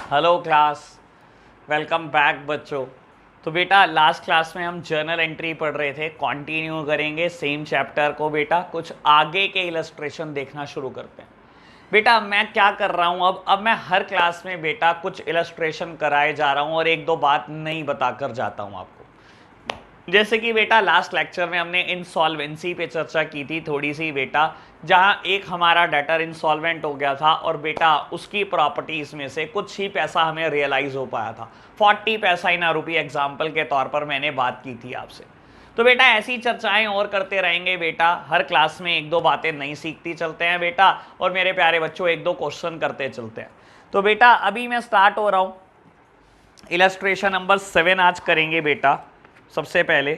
Hello class, welcome back बच्चों। तो बेटा लास्ट क्लास में हम जर्नल एंट्री पढ़ रहे थे, कंटिन्यू करेंगे सेम चैप्टर को। बेटा कुछ आगे के इलस्ट्रेशन देखना शुरू करते हैं। बेटा मैं क्या कर रहा हूँ, अब मैं हर क्लास में बेटा कुछ इलस्ट्रेशन कराए जा रहा हूँ और एक दो बात नहीं बताकर जाता हूँ आपको। जैसे कि बेटा लास्ट लेक्चर में हमने इंसॉल्वेंसी पे चर्चा की थी थोड़ी सी बेटा, जहां एक हमारा डेटर इंसॉल्वेंट हो गया था और बेटा उसकी प्रॉपर्टीज में से कुछ ही पैसा हमें रियलाइज हो पाया था। 40 पैसा इन रुपी एग्जाम्पल के तौर पर मैंने बात की थी आपसे। तो बेटा ऐसी चर्चाएं और करते रहेंगे बेटा, हर क्लास में एक दो बातें नई सीखती चलते हैं बेटा, और मेरे प्यारे बच्चों एक दो क्वेश्चन करते चलते हैं। तो बेटा अभी मैं स्टार्ट हो रहा हूं, इलस्ट्रेशन नंबर 7 आज करेंगे बेटा। सबसे पहले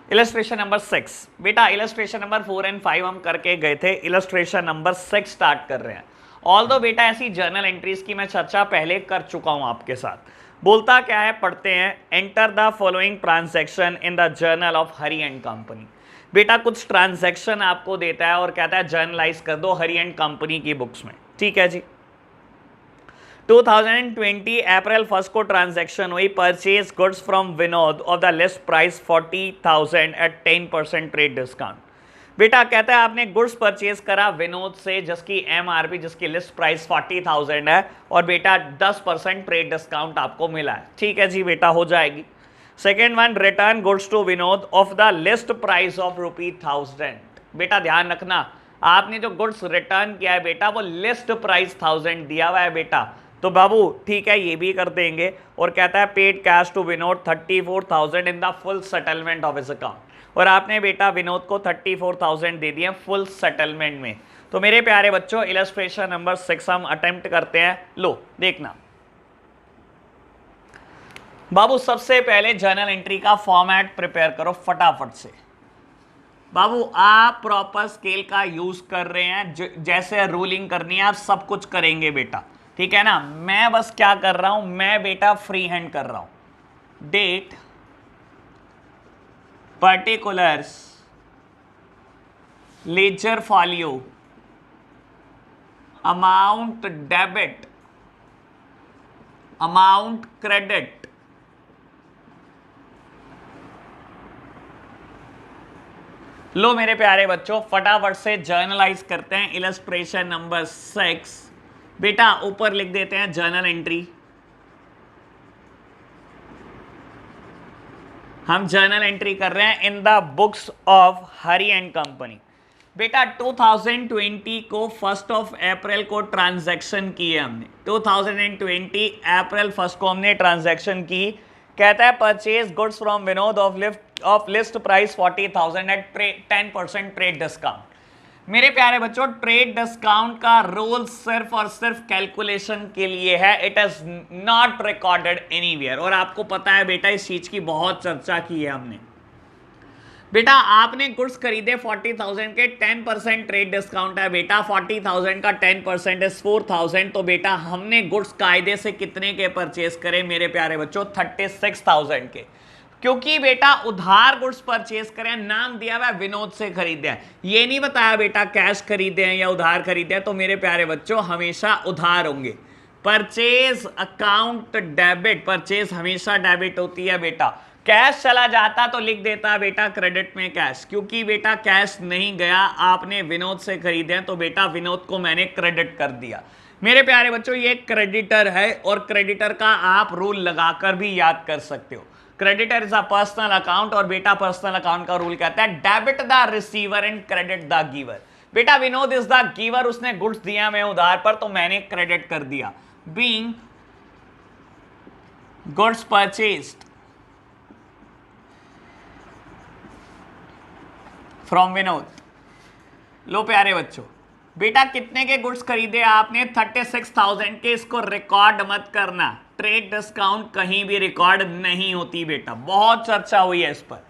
इलस्ट्रेशन नंबर 6। बेटा इलस्ट्रेशन नंबर 4 और 5 हम करके गए थे, इलस्ट्रेशन नंबर 6 स्टार्ट कर रहे हैं। ऑल्दो बेटा ऐसी जर्नल एंट्रीज की मैं चर्चा पहले कर चुका हूं आपके साथ। बोलता क्या है, पढ़ते हैं। Enter the following transaction in the journal of Hari and company. बेटा कुछ ट्रांजैक्शन आपको देता है और कहता है जर्नलाइज कर दो हरी एंड कंपनी की बुक्स में। ठीक है जी। 2020 अप्रैल 1 को ट्रांजैक्शन हुई, purchase goods from Vinod of the list price 40,000 at 10% trade discount. बेटा कहता है आपने गुड्स परचेज करा विनोद से जिसकी एमआरपी, जिसकी लिस्ट प्राइस 40,000 है, और बेटा 10% ट्रेड डिस्काउंट आपको मिला है। ठीक है जी बेटा, हो जाएगी। Second one, return goods to Vinod of the list price of ₹1000। बेटा ध्यान रखना, आपने जो गुड्स रिटर्न किया है बेटा वो लिस्ट प्राइस 1000 दिया हुआ है बेटा, तो बाबू ठीक है ये भी कर देंगे। और कहता है paid cash to Vinod 34,000 in the full settlement of his account, और आपने बेटा विनोद को 34,000 दे दिए फुल सेटलमेंट में। तो मेरे प्यारे बच्चों इलस्ट्रेशन नंबर 6 हम अटेम्प्ट करते हैं। लो देखना बाबू, सबसे पहले जर्नल एंट्री का फॉर्मेट प्रिपेयर करो फटाफट से। बाबू आप प्रॉपर स्केल का यूज कर रहे हैं, जैसे रूलिंग करनी है आप सब कुछ करेंगे बेटा, ठीक है ना। मैं बस क्या कर रहा हूं, मैं बेटा फ्री हैंड कर रहा हूं। Date, particulars, ledger folio, amount debit, amount credit, लो मेरे प्यारे बच्चों फटाफट से जर्नलाइज करते हैं इलस्ट्रेशन नंबर 6। बेटा ऊपर लिख देते हैं जर्नल एंट्री। हम जर्नल एंट्री कर रहे हैं in the books of Hari and company. बेटा 2020 को 1 अप्रैल को ट्रांजैक्शन की है हमने। 2020 अप्रैल 1 को हमने ट्रांजैक्शन की। कहता है purchase goods from Vinod of list price 40,000 at 10% trade discount. मेरे प्यारे बच्चों ट्रेड डिस्काउंट का रूल सिर्फ और सिर्फ कैलकुलेशन के लिए है, it is not recorded anywhere. और आपको पता है बेटा इस चीज की बहुत चर्चा की है हमने। बेटा आपने गुड्स खरीदे 40,000 के, 10% ट्रेड डिस्काउंट है बेटा, 40,000 का 10% इज 4,000। तो बेटा हमने गुड्स कायदे से कितने के परचेज करे मेरे प्यारे बच्चों, 36,000 के। क्योंकि बेटा उधार गुड्स परचेज करें, नाम दिया हुआ विनोद से खरीदे हैं, ये नहीं बताया बेटा कैश खरीदे हैं या उधार खरीदे हैं। तो मेरे प्यारे बच्चों हमेशा उधार होंगे। परचेज अकाउंट डेबिट, परचेज हमेशा डेबिट होती है बेटा। कैश चला जाता तो लिख देता बेटा क्रेडिट में कैश, क्योंकि बेटा कैश नहीं गया, आपने विनोद से खरीदे हैं तो बेटा विनोद को मैंने क्रेडिट कर दिया। मेरे प्यारे बच्चों ये क्रेडिटर है, और क्रेडिटर का आप रूल लगाकर भी याद कर सकते हो। Creditor is a personal account, और बेटा पर्सनल अकाउंट का रूल कहता है debit the receiver and credit the giver. बेटा विनोद इज द गिवर, उसने गुड्स दिया मैं उधार पर, तो मैंने क्रेडिट कर दिया। Being goods purchased from Vinod. लो प्यारे बच्चों बेटा कितने के गुड्स खरीदे आपने, 36,000 के। इसको रिकॉर्ड मत करना, ट्रेड डिस्काउंट कहीं भी रिकॉर्ड नहीं होती बेटा, बहुत चर्चा हुई है इस पर।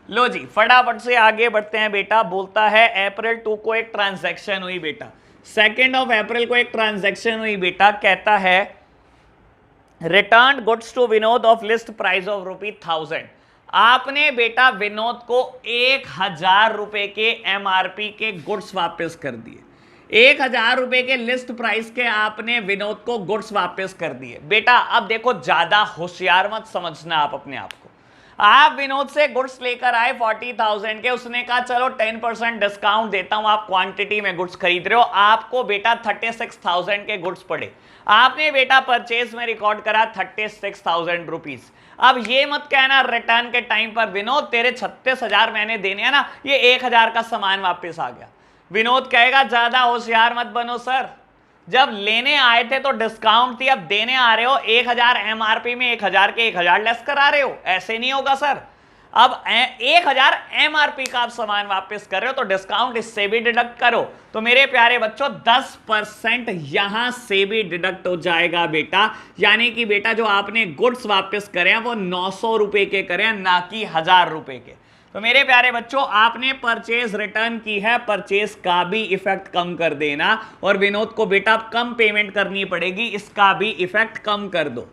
लो जी फटाफट से आगे बढ़ते हैं बेटा। बोलता है अप्रैल 2 को एक ट्रांजैक्शन हुई बेटा, 2 अप्रैल को एक ट्रांजैक्शन हुई बेटा। कहता है return goods to Vinod of list price of ₹1000। आपने बेटा विनोद को 1,000 रुपए के एमआरपी के गुड्स वापस कर दिए। 1,000 रुपए के लिस्ट प्राइस के आपने विनोद को गुड्स वापस कर दिए। बेटा अब देखो, ज्यादा होशियार मत समझना आप अपने आप को। आप विनोद से गुड्स लेकर आए 40,000 के, उसने कहा चलो 10% डिस्काउंट देता हूं, आप क्वांटिटी में गुड्स खरीद रहे हो, आपको बेटा 36,000 के गुड्स पड़े। आपने बेटा परचेज में रिकॉर्ड करा 36,000 रुपीज। अब ये मत कहना रिटर्न के टाइम पर विनोद तेरे 36,000 मैंने देने हैं ना, ये 1,000 का सामान वापस आ गया। विनोद कहेगा ज्यादा होशियार मत बनो सर, जब लेने आए थे तो डिस्काउंट थी, अब देने आ रहे हो 1,000 एमआरपी में 1,000 के 1,000 लेस करा रहे हो, ऐसे नहीं होगा सर। अब 1,000 एमआरपी का आप सामान वापस कर रहे हो तो डिस्काउंट इससे भी डिडक्ट करो। तो मेरे प्यारे बच्चों 10% यहां से भी डिडक्ट हो जाएगा बेटा, यानी कि बेटा जो आपने गुड्स वापस करे हैं वो 900 रुपए के करें, ना कि 1,000 रुपए के। तो मेरे प्यारे बच्चों आपने परचेज रिटर्न की है, परचेज का भी इफेक्ट कम कर देना, और विनोद को बेटा कम पेमेंट करनी पड़ेगी, इसका भी इफेक्ट कम कर दो।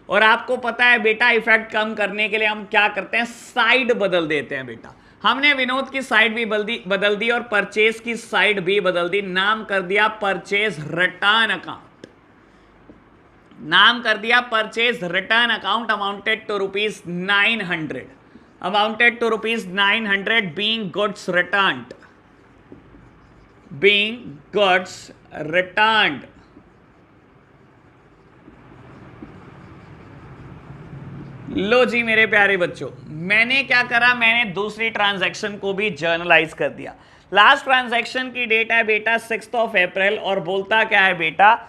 और आपको पता है बेटा इफेक्ट कम करने के लिए हम क्या करते हैं, साइड बदल देते हैं बेटा। हमने विनोद की साइड भी बदल दी और परचेज की साइड भी बदल दी, नाम कर दिया परचेज रिटर्न अकाउंट, नाम कर दिया purchase return account, amounted to ₹900, amounted to ₹900 being goods returned, being goods returned। लो जी मेरे प्यारे बच्चों, मैंने क्या करा, मैंने दूसरी ट्रांजैक्शन को भी जर्नलाइज कर दिया। लास्ट ट्रांजैक्शन की डेट है बेटा 6 अप्रैल और बोलता क्या है बेटा,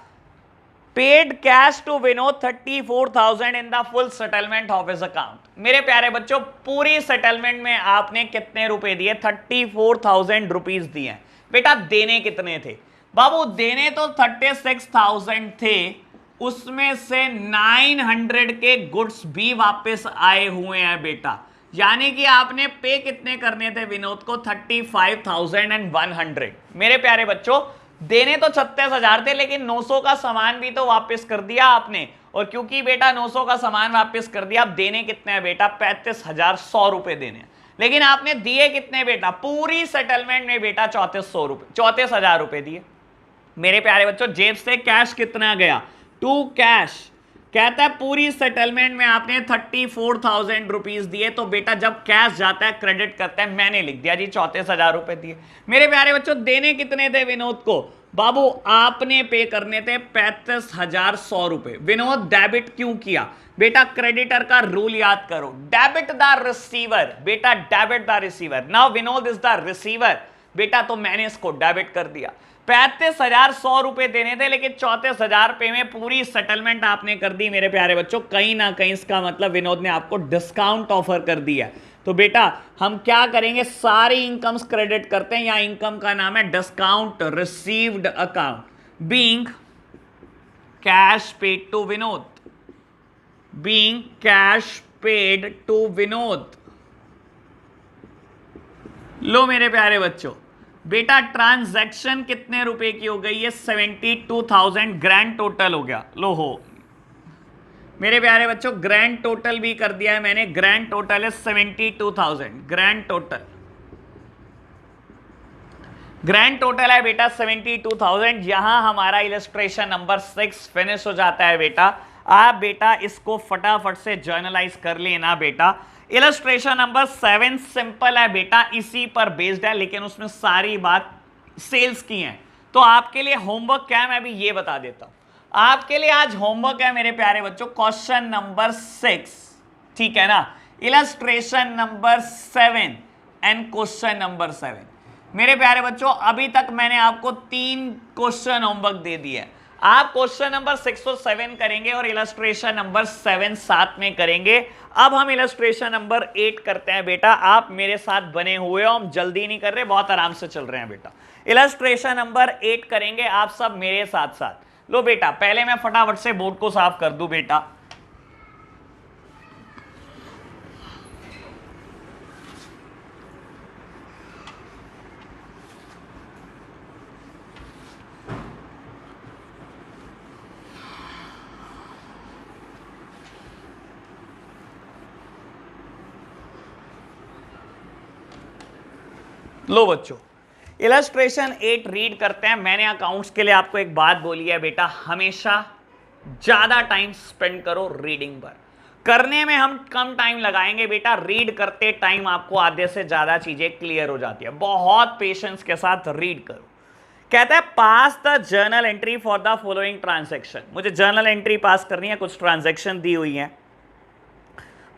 paid cash to Vinod 34,000 in the full settlement of his account. मेरे प्यारे बच्चों पूरी सेटलमेंट में आपने कितने रुपए दिए, 34,000 रुपीज दिए। बेटा देने कितने थे बाबू, देने तो 36,000 थे, उसमें से 900 के गुड्स भी वापस आए हुए हैं बेटा, यानी कि आपने पे कितने करने थे विनोद को, 35,100। मेरे प्यारे बच्चों देने तो 36,000 थे, लेकिन 900 का सामान भी तो वापस कर दिया आपने, और क्योंकि बेटा 900 का सामान वापस कर दिया, अब देने कितने हैं बेटा, 35,100 रुपए देने हैं। लेकिन आपने दिए कितने बेटा, पूरी सेटलमेंट में बेटा 3400 रुपए, 34,000 रुपए दिए। मेरे प्यारे बच्चों जेब से कैश कितना गया, टू कैश, कहता है पूरी सेटलमेंट में आपने 34,000 रुपीज दिए। तो बेटा जब कैश जाता है क्रेडिट करता है, मैंने लिख दिया जी 34,000 रुपए दिए। मेरे प्यारे बच्चों देने कितने थे विनोद को बाबू, आपने पे करने थे 35,100 रुपए। विनोद डेबिट क्यों किया बेटा, क्रेडिटर का रूल याद करो, डेबिट द रिसीवर, बेटा debit the receiver. Now Vinod is the receiver बेटा, तो मैंने इसको डेबिट कर दिया। 35,100 रुपए देने थे, लेकिन 34,000 रुपए में पूरी सेटलमेंट आपने कर दी। मेरे प्यारे बच्चों कहीं ना कहीं इसका मतलब विनोद ने आपको डिस्काउंट ऑफर कर दिया। तो बेटा हम क्या करेंगे, सारी इनकम्स क्रेडिट करते हैं, यहां इनकम का नाम है discount received account, being cash paid to Vinod, being cash paid to Vinod. लो मेरे प्यारे बच्चों बेटा ट्रांजैक्शन कितने रुपए की हो गई है, 72,000 ग्रैंड टोटल हो गया। लो हो मेरे प्यारे बच्चों ग्रैंड टोटल भी कर दिया है मैंने, ग्रैंड टोटल है 72,000, ग्रैंड टोटल, ग्रैंड टोटल है बेटा 72,000। यहां हमारा इलस्ट्रेशन नंबर 6 फिनिश हो जाता है बेटा। आप बेटा इसको फटाफट से जर्नलाइज कर लेना बेटा। इलस्ट्रेशन नंबर 7 सिंपल है बेटा, इसी पर बेस्ड है, लेकिन उसमें सारी बात सेल्स की है। तो आपके लिए होमवर्क क्या है मैं भी ये बता देता हूं। आपके लिए आज होमवर्क है मेरे प्यारे बच्चों क्वेश्चन नंबर 6, ठीक है ना, illustration number 7 and question number 7। मेरे प्यारे बच्चों अभी तक मैंने आपको 3 क्वेश्चन होमवर्क दे दिए। आप क्वेश्चन नंबर 6 और 7 करेंगे और इलस्ट्रेशन नंबर 7 साथ में करेंगे। अब हम इलस्ट्रेशन नंबर 8 करते हैं बेटा। आप मेरे साथ बने हुए हो, हम जल्दी नहीं कर रहे, बहुत आराम से चल रहे हैं बेटा। इलस्ट्रेशन नंबर 8 करेंगे आप सब मेरे साथ साथ। लो बेटा पहले मैं फटाफट से बोर्ड को साफ कर दूं बेटा। लो बच्चों इलस्ट्रेशन 8 रीड करते हैं। मैंने अकाउंट्स के लिए आपको एक बात बोली है बेटा, हमेशा ज्यादा टाइम स्पेंड करो रीडिंग पर। करने में हम कम टाइम लगाएंगे बेटा, रीड करते टाइम आपको आधे से ज्यादा चीजें क्लियर हो जाती है। बहुत पेशेंस के साथ रीड करो। कहता है pass the journal entry for the following transaction. मुझे जर्नल एंट्री पास करनी है, कुछ ट्रांजैक्शन दी हुई है।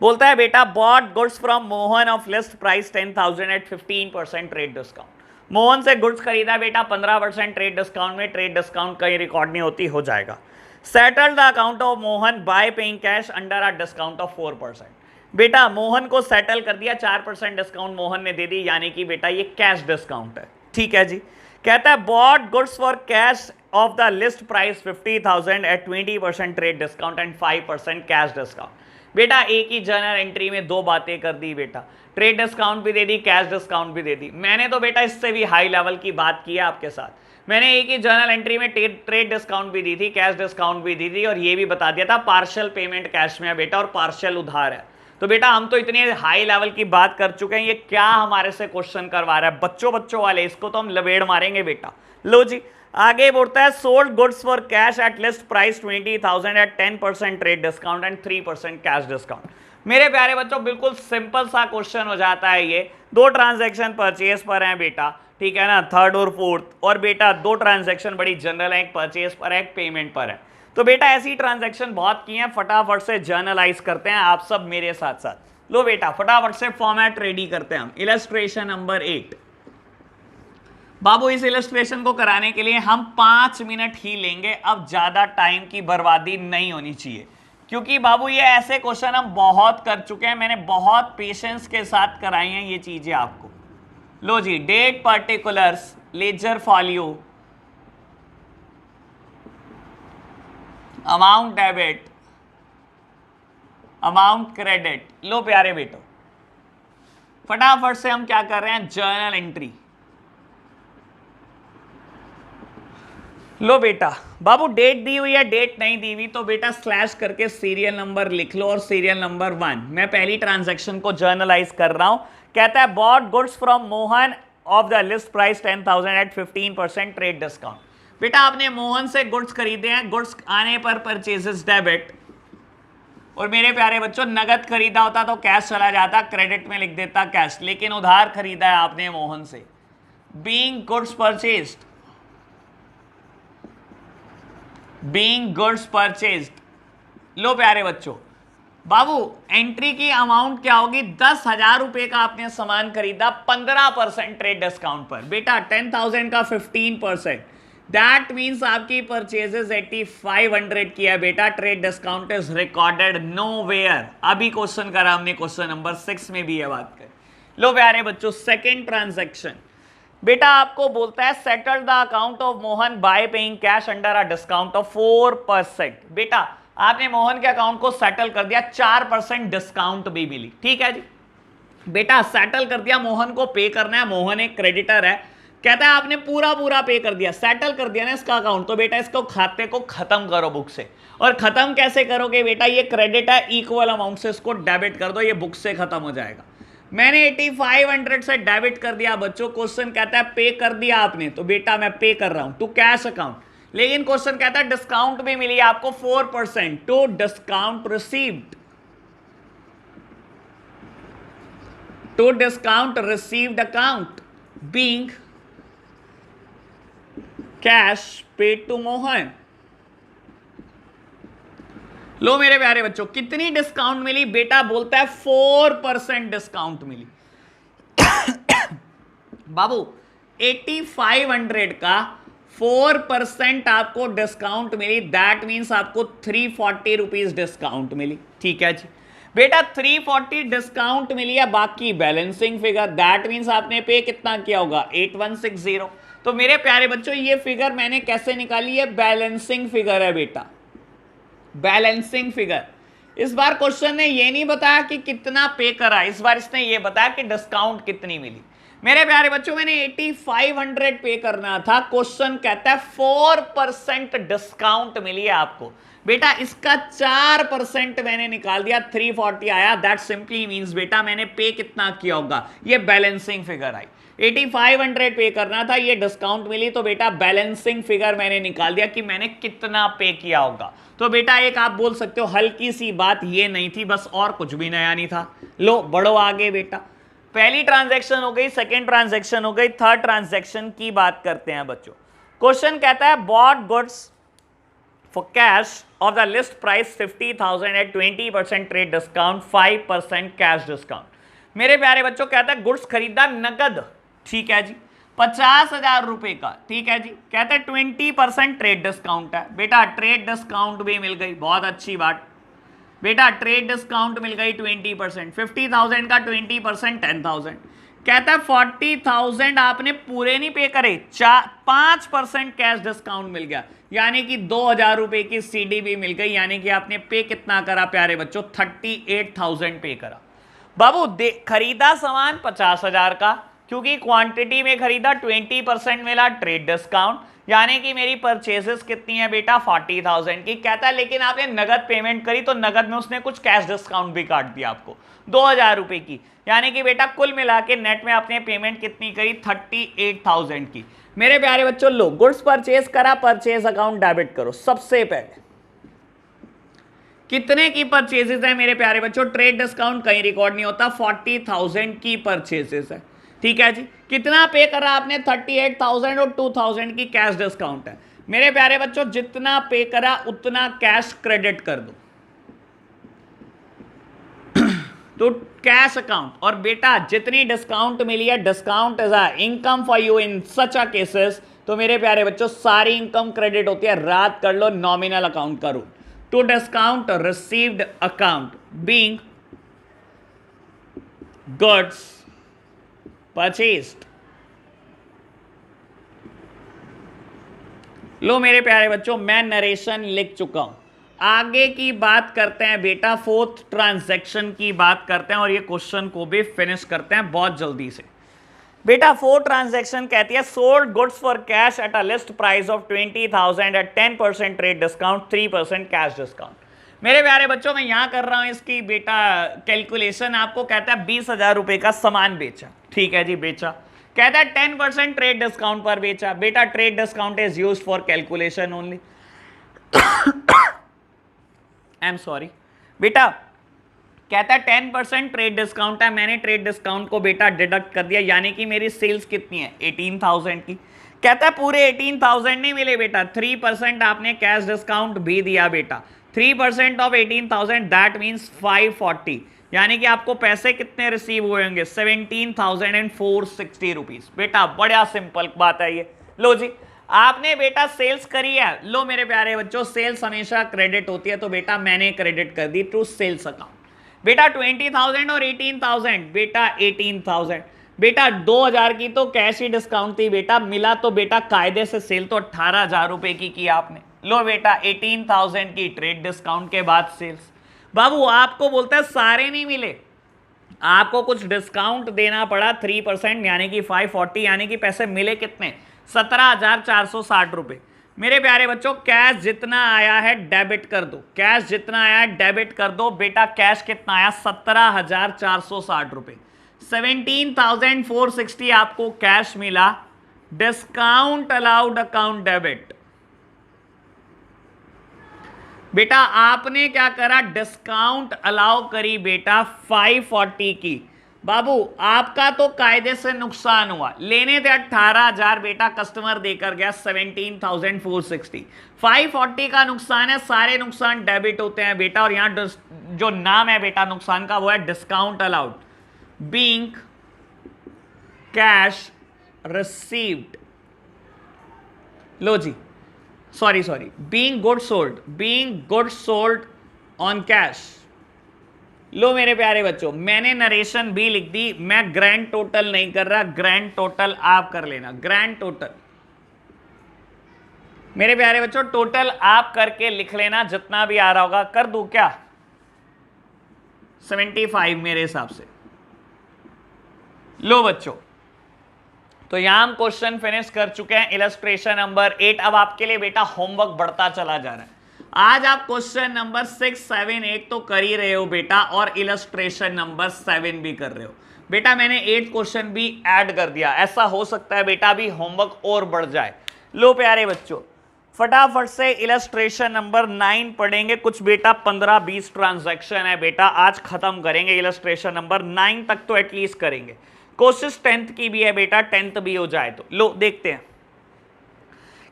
बोलता है बेटा bought goods from Mohan of list price 10,000 at 15% trade discount. Mohan से गुड्स खरीदा बेटा 15% ट्रेड डिस्काउंट में। ट्रेड डिस्काउंट कहीं रिकॉर्ड नहीं होती, हो जाएगा। Settle the account of Mohan by paying cash under a discount of 4%। बेटा मोहन को सेटल कर दिया, 4% डिस्काउंट मोहन ने दे दी, यानी कि बेटा ये कैश डिस्काउंट है। ठीक है जी। कहता है bought goods for cash of the list price 50,000 at 20% trade discount and 5% cash discount. बेटा एक ही जर्नल एंट्री में दो बातें कर दी बेटा, ट्रेड डिस्काउंट भी दे दी, कैश डिस्काउंट भी दे दी। मैंने तो बेटा इससे भी हाई लेवल की बात की है आपके साथ। मैंने एक ही जर्नल एंट्री में ट्रेड डिस्काउंट भी दी थी, कैश डिस्काउंट भी दी थी, और ये भी बता दिया था पार्शियल पेमेंट कैश में है बेटा और पार्शियल उधार है। तो बेटा हम तो इतनी हाई लेवल की बात कर चुके हैं, ये क्या हमारे से क्वेश्चन करवा रहा है बच्चों वाले, इसको तो हम लबेड़ मारेंगे बेटा। लो जी आगे बोलता है sold goods for cash at list price 20,000 at 10% trade discount and 3% cash discount. मेरे प्यारे बच्चों बिल्कुल सिंपल सा क्वेश्चन हो जाता है ये। दो ट्रांजैक्शन परचेज पर हैं बेटा, ठीक है ना, थर्ड और फोर्थ, और बेटा दो ट्रांजैक्शन बड़ी जनरल है, एक परचेज पर है एक पेमेंट पर है। तो बेटा ऐसी ट्रांजैक्शन बहुत की हैं, फटाफट से जर्नलाइज करते हैं आप सब मेरे साथ साथ। लो बेटा फटाफट से फॉर्मेट रेडी करते हैं हम। Illustration number 8। बाबू इस इलस्ट्रेशन को कराने के लिए हम 5 मिनट ही लेंगे, अब ज्यादा टाइम की बर्बादी नहीं होनी चाहिए, क्योंकि बाबू ये ऐसे क्वेश्चन हम बहुत कर चुके हैं, मैंने बहुत पेशेंस के साथ कराई हैं ये चीजें आपको। लो जी date particulars, ledger folio, amount debit, amount credit. लो प्यारे बेटो फटाफट से हम क्या कर रहे हैं, जर्नल एंट्री। लो बेटा बाबू डेट दी हुई है, डेट नहीं दी हुई तो बेटा स्लैश करके सीरियल नंबर लिख लो और सीरियल नंबर 1। मैं पहली ट्रांजैक्शन को जर्नलाइज कर रहा हूं। कहता है bought goods from Mohan of the list price 10,000 at 15% trade discount. बेटा आपने मोहन से गुड्स खरीदे हैं, गुड्स आने पर परचेजेस डेबिट, और मेरे प्यारे बच्चों नगद खरीदा होता तो कैश चला जाता, क्रेडिट में लिख देता कैश, लेकिन उधार खरीदा है आपने मोहन से। Being goods purchased, being goods purchased. लो प्यारे बच्चों बाबू एंट्री की अमाउंट क्या होगी, 10,000 रुपए का आपने सामान खरीदा 15% ट्रेड डिस्काउंट पर। बेटा 10,000 का 15%, दैट मीन्स आपकी परचेजेस 8,500 की है बेटा। Trade discount is recorded nowhere. अभी क्वेश्चन करा हमने, क्वेश्चन नंबर 6 में भी ये बात करी। लो प्यारे बच्चों सेकेंड ट्रांजैक्शन, बेटा आपको बोलता है settle the account of Mohan by paying cash under a discount of 4%। बेटा आपने मोहन के अकाउंट को सेटल कर दिया, 4% डिस्काउंट भी मिली। ठीक है जी बेटा सेटल कर दिया, मोहन को पे करना है, मोहन एक क्रेडिटर है। कहता है आपने पूरा पे कर दिया, सेटल कर दिया ना इसका अकाउंट, तो बेटा इसको खाते को खत्म करो बुक से। और खत्म कैसे करोगे बेटा, ये क्रेडिट है, इक्वल अमाउंट से इसको डेबिट कर दो, ये बुक से खत्म हो जाएगा। मैंने 8,500 से डेबिट कर दिया बच्चों। क्वेश्चन कहता है पे कर दिया आपने, तो बेटा मैं पे कर रहा हूं टू कैश अकाउंट, लेकिन क्वेश्चन कहता है डिस्काउंट भी मिली आपको 4% to discount received, to discount received account being cash paid to Mohan. लो मेरे प्यारे बच्चों कितनी डिस्काउंट मिली, बेटा बोलता है 4% डिस्काउंट मिली। बाबू 8,500 का 4% आपको डिस्काउंट मिली, दैट मीन्स आपको 340 रुपीज डिस्काउंट मिली। ठीक है जी बेटा 340 डिस्काउंट मिली है, बाकी बैलेंसिंग फिगर, दैट मीन्स आपने पे कितना किया होगा 8160। तो मेरे प्यारे बच्चों ये फिगर मैंने कैसे निकाली है, बैलेंसिंग फिगर है बेटा, बैलेंसिंग फिगर। इस बार क्वेश्चन ने ये नहीं बताया कि कितना पे करा, इस बार इसने ये बताया कि डिस्काउंट कितनी मिली। मेरे प्यारे बच्चों मैंने 8,500 पे करना था, क्वेश्चन कहता है 4% डिस्काउंट मिली है आपको, बेटा इसका 4% मैंने निकाल दिया, 340 आया। दैट सिंपली मींस बेटा मैंने पे कितना किया होगा, ये बैलेंसिंग फिगर आई। 8500 पे करना था, ये डिस्काउंट मिली तो बेटा बैलेंसिंग फिगर मैंने निकाल दिया कि मैंने कितना पे किया होगा। तो बेटा एक आप बोल सकते हो हल्की सी बात ये नहीं थी, बस और कुछ भी नया नहीं था। लो बढ़ो आगे बेटा, पहली ट्रांजैक्शन हो गई, सेकेंड ट्रांजैक्शन हो गई, थर्ड ट्रांजैक्शन की बात करते हैं बच्चों। क्वेश्चन कहता है bought goods for cash of the list price 50,000 at 20% trade discount, 5% cash discount। मेरे प्यारे बच्चों कहता है गुड्स खरीदा नगद, ठीक है जी, 50,000 रुपए का, ठीक है जी। कहता है 20% ट्रेड डिस्काउंट है। बेटा ट्रेड डिस्काउंट भी मिल गई, बहुत अच्छी बात बेटा, ट्रेड डिस्काउंट मिल गई 20%, 50,000 का 20% 10,000। कहता है 40,000 आपने पूरे नहीं पे करे, 5% कैश डिस्काउंट मिल गया, यानी कि 2,000 रुपए की सीडी भी मिल गई, यानी कि आपने पे कितना करा प्यारे बच्चों, 38,000 पे करा। बाबू खरीदा सामान 50,000 का, क्योंकि क्वांटिटी में खरीदा, 20% मिला ट्रेड डिस्काउंट, यानी कि मेरी परचेजेस कितनी है बेटा 40,000 की। कहता है लेकिन आपने नगद पेमेंट करी, तो नगद में उसने कुछ कैश डिस्काउंट भी काट दिया आपको 2,000 रुपए की, यानी कि बेटा कुल मिला के नेट में आपने पेमेंट कितनी करी 38,000 की। मेरे प्यारे बच्चों लो गुड्स परचेज करा, परचेज अकाउंट डेबिट करो। सबसे पहले कितने की परचेजेस है मेरे प्यारे बच्चों, ट्रेड डिस्काउंट कहीं रिकॉर्ड नहीं होता, 40,000 की परचेजेस है, ठीक है जी। कितना पे करा आपने 38,000 और 2,000 की कैश डिस्काउंट है। मेरे प्यारे बच्चों जितना पे करा उतना कैश क्रेडिट कर दो तो कैश अकाउंट, और बेटा जितनी डिस्काउंट मिली है, discount is a income for you in such a cases, तो मेरे प्यारे बच्चों सारी इनकम क्रेडिट होती है। रात कर लो नॉमिनल अकाउंट का rule. To discount received account being goods purchased. लो मेरे प्यारे बच्चों मैं नरेशन लिख चुका हूं, आगे की बात करते हैं बेटा, फोर्थ ट्रांजैक्शन की बात करते हैं और ये क्वेश्चन को भी फिनिश करते हैं बहुत जल्दी से। बेटा फोर्थ ट्रांजैक्शन कहती है sold goods for cash at a list price of 20,000 at 10% trade discount, 3% cash discount. मेरे प्यारे बच्चों मैं यहां कर रहा हूं इसकी बेटा कैलकुलेशन। आपको कहता है 20,000 रुपए का सामान बेचा, ठीक है जी बेचा। कहता है 10% ट्रेड डिस्काउंट पर बेचा। बेटा trade discount is used for calculation only. I am sorry बेटा, कहता है 10% ट्रेड डिस्काउंट है, मैंने ट्रेड डिस्काउंट को बेटा डिडक्ट कर दिया, यानी कि मेरी सेल्स कितनी है 18,000 की। कहता है पूरे 18,000 नहीं मिले बेटा, 3% आपने कैश डिस्काउंट भी दिया बेटा। 3% ऑफ 18,000 दैट मीन्स 540, यानी कि आपको पैसे कितने रिसीव हुए होंगे 17,460 रुपीज। बेटा बड़ा सिंपल बात है ये। लो जी आपने बेटा सेल्स करी है, लो मेरे प्यारे बच्चों सेल्स हमेशा क्रेडिट होती है, तो बेटा मैंने क्रेडिट कर दी टू सेल्स अकाउंट। बेटा 20,000 और 18,000, बेटा 18,000। बेटा 2,000 की तो कैश ही डिस्काउंट थी बेटा, मिला तो बेटा कायदे से सेल तो 18,000 रुपए की आपने। लो बेटा 18,000 की ट्रेड डिस्काउंट के बाद सेल्स। बाबू आपको बोलता है सारे नहीं मिले, आपको कुछ डिस्काउंट देना पड़ा 3%, यानी कि 540, यानी कि पैसे मिले कितने 17,460 रुपए। मेरे प्यारे बच्चों कैश जितना आया है डेबिट कर दो, कैश जितना आया है डेबिट कर दो। बेटा कैश कितना आया 17,460 रुपए, 17,460 आपको कैश मिला। Discount allowed account debit. बेटा आपने क्या करा डिस्काउंट अलाउ करी बेटा 540 की। बाबू आपका तो कायदे से नुकसान हुआ, लेने थे 18,000 बेटा, कस्टमर देकर गया 17,460। 540 का नुकसान है, सारे नुकसान डेबिट होते हैं बेटा, और यहां जो नाम है बेटा नुकसान का वो है discount allowed being cash received. लो जी sorry being goods sold on cash. लो मेरे प्यारे बच्चों मैंने नरेशन भी लिख दी, मैं ग्रैंड टोटल नहीं कर रहा, ग्रैंड टोटल आप कर लेना। ग्रैंड टोटल मेरे प्यारे बच्चों टोटल आप करके लिख लेना, जितना भी आ रहा होगा। कर दूं क्या 75 मेरे हिसाब से। लो बच्चों तो यहां हम क्वेश्चन फिनिश कर चुके हैं, इलस्ट्रेशन नंबर 8। अब आपके लिए बेटा होमवर्क बढ़ता चला जा रहा है। आज आप क्वेश्चन नंबर 6, 7, 8 तो कर ही रहे हो बेटा, और इलस्ट्रेशन नंबर 7 भी कर रहे हो बेटा। मैंने 8 क्वेश्चन भी ऐड कर दिया, ऐसा हो सकता है बेटा अभी होमवर्क और बढ़ जाए। लो प्यारे बच्चों, फटाफट से इलस्ट्रेशन नंबर 9 पढ़ेंगे। कुछ बेटा 15-20 ट्रांजैक्शन है बेटा, आज खत्म करेंगे। इलस्ट्रेशन नंबर 9 तक तो एटलीस्ट करेंगे। कोशिश 10th की भी है बेटा, 10th भी हो जाए तो। लो देखते हैं,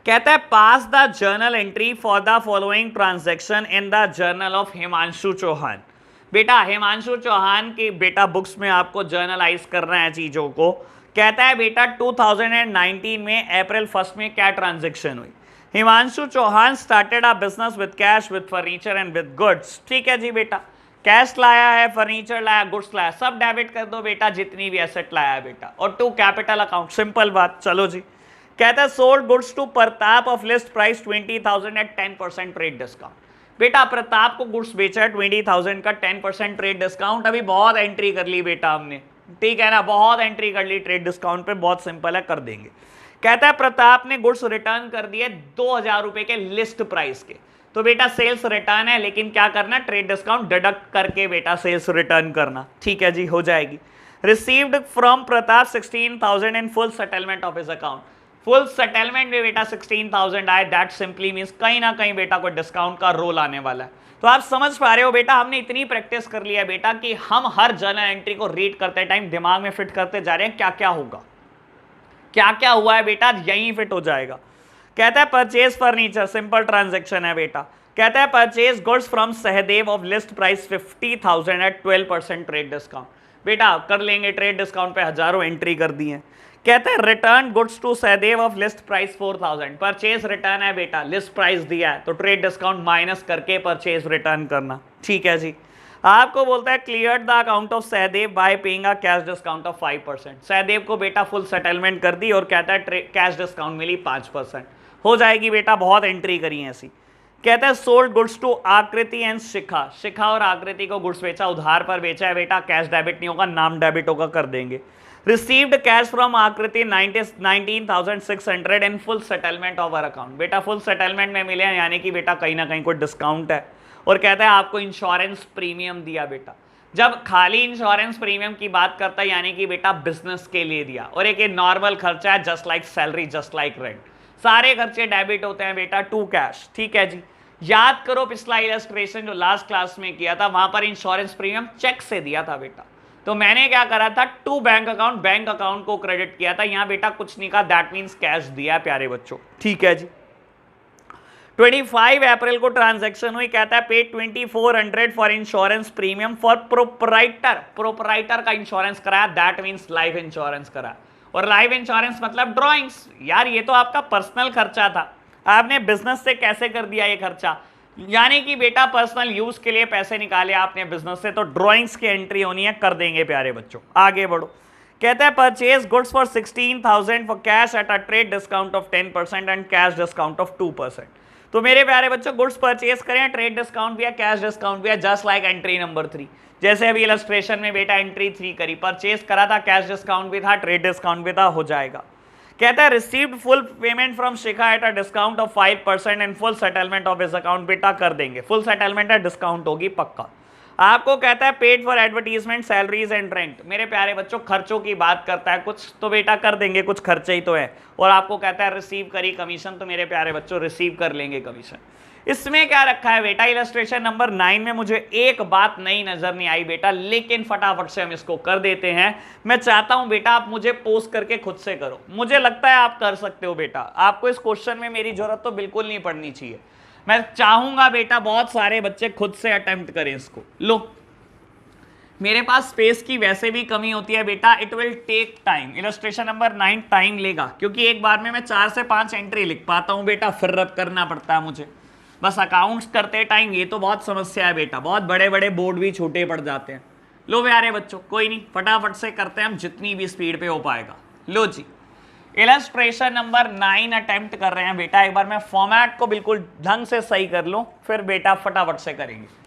कहता है pass the journal entry for the following transaction in the journal of Himanshu Chauhan. बेटा हिमांशु चौहान की बेटा बुक्स में आपको जर्नलाइज करना है चीजों को। कहता है बेटा 2019 में अप्रैल 1 में क्या ट्रांजैक्शन हुई। Himanshu Chauhan started a business with cash, with furniture and with goods. ठीक है जी बेटा, कैश लाया है, फर्नीचर लाया, गुड्स लाया, सब डेबिट कर दो बेटा, जितनी भी एसेट लाया है बेटा, और टू कैपिटल अकाउंट, सिंपल बात। चलो जी, कहता है sold goods to Pratap of list price 20,000 at 10% trade discount. बेटा प्रताप को गुड्स बेचा है 20,000 का 10% ट्रेड डिस्काउंट। अभी बहुत एंट्री कर ली बेटा हमने, ठीक है ना, बहुत एंट्री कर ली ट्रेड डिस्काउंट पे, बहुत सिंपल है, कर देंगे। कहता है प्रताप ने गुड्स रिटर्न कर दिए 2,000 रुपए के लिस्ट प्राइस के। तो बेटा सेल्स रिटर्न है, लेकिन क्या करना, ट्रेड डिस्काउंट डिडक्ट करके बेटा सेल्स रिटर्न करना। ठीक है जी, हो जाएगी। Received from Pratap 16,000 in full settlement of his account. Full settlement में बेटा 16,000 आए, दैट सिंपली मींस कहीं ना कहीं बेटा कोई डिस्काउंट का रोल आने वाला है। तो आप समझ पा रहे हो बेटा, हमने इतनी प्रैक्टिस कर लिया है बेटा कि हम हर जर्नल एंट्री को रीड करते टाइम दिमाग में फिट करते जा रहे हैं, क्या क्या होगा, क्या क्या हुआ है बेटा, यहीं फिट हो जाएगा। कहता है परचेज फर्नीचर, सिंपल ट्रांजैक्शन है बेटा। कहता है purchase goods from Sahdev of list price 50,000 at 12% trade discount. बेटा कर लेंगे, ट्रेड डिस्काउंट पे हजारों एंट्री कर दी है। कहते हैं return goods to Sahdev of list price 4,000। Purchase return है बेटा, लिस्ट प्राइस दिया है तो ट्रेड डिस्काउंट माइनस करके परचेज रिटर्न करना। ठीक है जी, आपको बोलता है clear the account of Sahdev by paying a cash discount of 5%। Sahdev को बेटा फुल सेटलमेंट कर दी और कहता है कैश डिस्काउंट मिली 5%। हो जाएगी बेटा, बहुत एंट्री करी है ऐसी। कहता है सोल्ड गुड्स टू आकृति एंड शिखा। शिखा और आकृति को गुड्स बेचा, उधार पर बेचा है बेटा, कैश डेबिट नहीं होगा, नाम डेबिट होगा, कर देंगे। Received cash from Aakriti 19,600 in full settlement of our account. बेटा फुल सेटलमेंट में मिले हैं, यानी कि बेटा कहीं ना कहीं कोई डिस्काउंट है। और कहता है आपको इंश्योरेंस प्रीमियम दिया बेटा। जब खाली इंश्योरेंस प्रीमियम की बात करता है, यानी कि बेटा बिजनेस के लिए दिया, और एक नॉर्मल खर्चा है, just like salary, just like rent. सारे खर्चे डेबिट होते हैं बेटा टू कैश। ठीक है जी, याद करो पिछला इलस्ट्रेशन जो लास्ट क्लास में किया था, वहां पर इंश्योरेंस प्रीमियम चेक से दिया था बेटा। तो मैंने क्या करा था, टू बैंक अकाउंट को क्रेडिट किया था। यहां बेटा कुछ नहीं कहा, दैट मींस कैश दिया प्यारे बच्चों। ठीक है जी, 25 अप्रैल को ट्रांजैक्शन हुई। कहता है पे 2400 for insurance premium for proprietor. Proprietor का इंश्योरेंस कराया, दैट मींस लाइफ इंश्योरेंस कराया। और लाइफ इंश्योरेंस मतलब ड्रॉइंग्स। यार ये तो आपका पर्सनल खर्चा था, आपने बिजनेस से कैसे कर दिया ये खर्चा, यानी कि बेटा पर्सनल यूज के लिए पैसे निकाले आपने बिजनेस से, तो ड्रॉइंग्स की एंट्री होनी है, कर देंगे प्यारे बच्चों। आगे बढ़ो, कहता है purchase goods for 16,000 for cash at a trade discount of 10% and cash discount of 2%। तो मेरे प्यारे बच्चों गुड्स परचेज करें, ट्रेड डिस्काउंट भी है, कैश डिस्काउंट भी है, जस्ट लाइक एंट्री नंबर 3। जैसे अभी इलस्ट्रेशन में बेटा एंट्री 3 करी, परचेज करा था, कैश डिस्काउंट भी था, ट्रेड डिस्काउंट भी था, हो जाएगा। कहता है received full payment from Shikha eight a discount of 5% and full settlement of his account. बेटा कर देंगे, फुल सेटलमेंट है, डिस्काउंट होगी पक्का। आपको कहता है paid for advertisement, salaries and rent. मेरे प्यारे बच्चों खर्चों की बात करता है कुछ, तो बेटा कर देंगे, कुछ खर्चे ही तो है। और आपको कहता है रिसीव करी कमीशन, तो मेरे प्यारे बच्चों रिसीव कर लेंगे कमीशन। इसमें क्या रखा है बेटा, इलस्ट्रेशन नंबर 9 में मुझे एक बात नई नजर नहीं आई बेटा, लेकिन फटाफट से हम इसको कर देते हैं। मैं चाहता हूं बेटा आप मुझे पोस्ट करके खुद से करो, मुझे लगता है आप कर सकते हो बेटा। आपको इस क्वेश्चन में मेरी जरूरत तो बिल्कुल नहीं पड़नी चाहिए। मैं चाहूंगा बेटा बहुत सारे बच्चे खुद से अटेम्प्ट करें इसको। लो मेरे पास स्पेस की वैसे भी कमी होती है बेटा, it will take time. Illustration number 9 time लेगा, क्योंकि एक बार में मैं 4 से 5 एंट्री लिख पाता हूं बेटा, फिर रब करना पड़ता है मुझे। बस अकाउंट्स करते टाइम ये तो बहुत समस्या है बेटा, बहुत बड़े बड़े बोर्ड भी छोटे पड़ जाते हैं। लो प्यारे बच्चों कोई नहीं, फटाफट से करते हैं हम जितनी भी स्पीड पे हो पाएगा। लो जी, इलस्ट्रेशन नंबर 9 अटेम्प्ट कर रहे हैं बेटा। एक बार मैं फॉर्मेट को बिल्कुल ढंग से सही कर लूं, फिर बेटा फटाफट से करेंगे।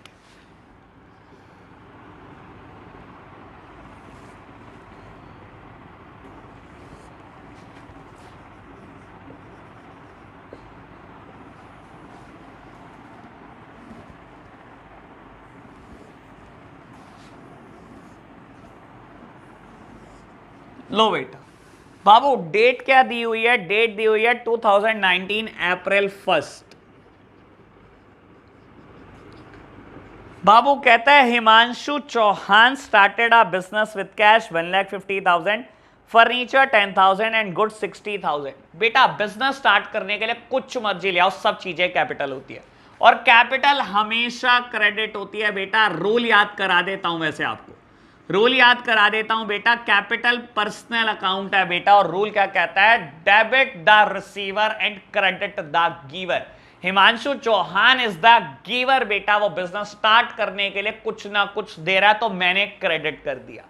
लो बेटा बाबू डेट क्या दी हुई है, डेट दी हुई है 2019 अप्रैल 1। बाबू कहता है Himanshu Chauhan started a business with cash 1,50,000, furniture 10,000 and goods 60,000। बेटा बिजनेस स्टार्ट करने के लिए कुछ मर्जी ले आओ, सब चीजें कैपिटल होती है और कैपिटल हमेशा क्रेडिट होती है। बेटा रूल याद करा देता हूं, वैसे आपको रूल याद करा देता हूं बेटा, कैपिटल पर्सनल अकाउंट है बेटा और रूल क्या कहता है, debit the receiver and credit the giver. Himanshu Chauhan is the giver बेटा, वो बिजनेस स्टार्ट करने के लिए कुछ ना कुछ दे रहा है तो मैंने क्रेडिट कर दिया।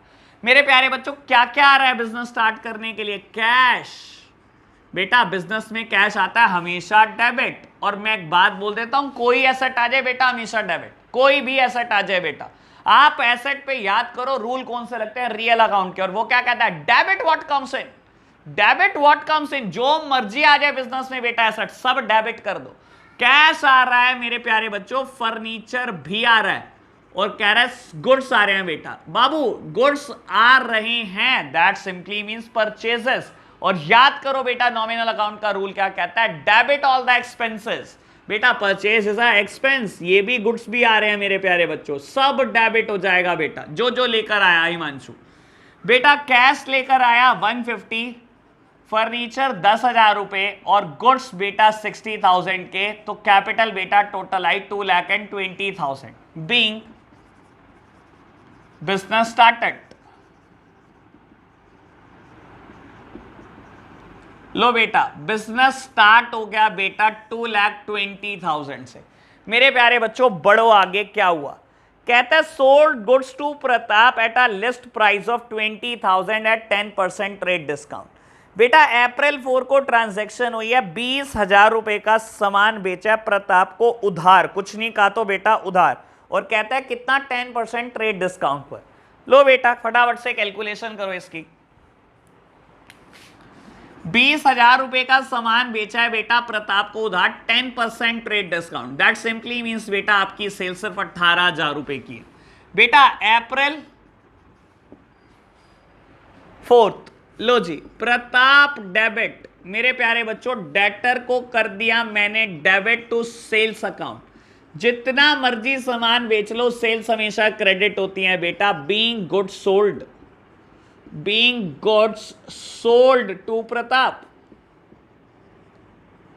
मेरे प्यारे बच्चों क्या क्या आ रहा है बिजनेस स्टार्ट करने के लिए, कैश। बेटा बिजनेस में कैश आता है हमेशा डेबिट, और मैं एक बात बोल देता हूं, कोई एसेट आ जाए बेटा हमेशा डेबिट, कोई भी एसेट आ जाए बेटा। आप एसेट पे याद करो रूल कौन से लगते हैं, रियल अकाउंट के, और वो क्या कहता है, debit what comes in, debit what comes in, जो मर्जी आ जाए बिजनेस में बेटा एसेट सब डेबिट कर दो। कैश आ रहा है मेरे प्यारे बच्चों, फर्नीचर भी आ रहा है और कह रहा है गुड्स आ रहे हैं बेटा। बाबू गुड्स आ रहे हैं दैट सिंपली मींस परचेजेस, और याद करो बेटा नॉमिनल अकाउंट का रूल क्या कहता है, डेबिट ऑल द एक्सपेंसेस। बेटा परचेज इज अ एक्सपेंस, ये भी गुड्स भी आ रहे हैं मेरे प्यारे बच्चों, सब डेबिट हो जाएगा बेटा जो जो लेकर आया हिमांशु। बेटा कैश लेकर आया 150, फर्नीचर 10,000 रुपए और गुड्स बेटा 60,000 के, तो कैपिटल बेटा टोटल आई 2,20,000 बीइंग बिजनेस स्टार्टेड। लो बेटा बिजनेस स्टार्ट हो गया बेटा 2,20,000 से। मेरे प्यारे बच्चों बढ़ो आगे, क्या हुआ, कहता है sold goods to Pratap at a list price of 20,000 at 10% trade discount. बेटा अप्रैल 4 को ट्रांजैक्शन हुई है, 20,000 रुपए का सामान बेचा प्रताप को उधार, कुछ नहीं कहा तो बेटा उधार, और कहता है कितना 10% ट्रेड डिस्काउंट पर। लो बेटा फटाफट से कैलकुलेशन करो इसकी, 20,000 रुपए का सामान बेचा है बेटा प्रताप को उधार, 10% trade discount, that simply means बेटा आपकी सेल सिर्फ 18,000 रुपए की है। बेटा अप्रैल 4, लो जी प्रताप डेबिट, मेरे प्यारे बच्चों डेटर को कर दिया मैंने डेबिट टू सेल्स अकाउंट, जितना मर्जी सामान बेच लो सेल्स हमेशा क्रेडिट होती है बेटा, being goods sold, being goods sold to Pratap.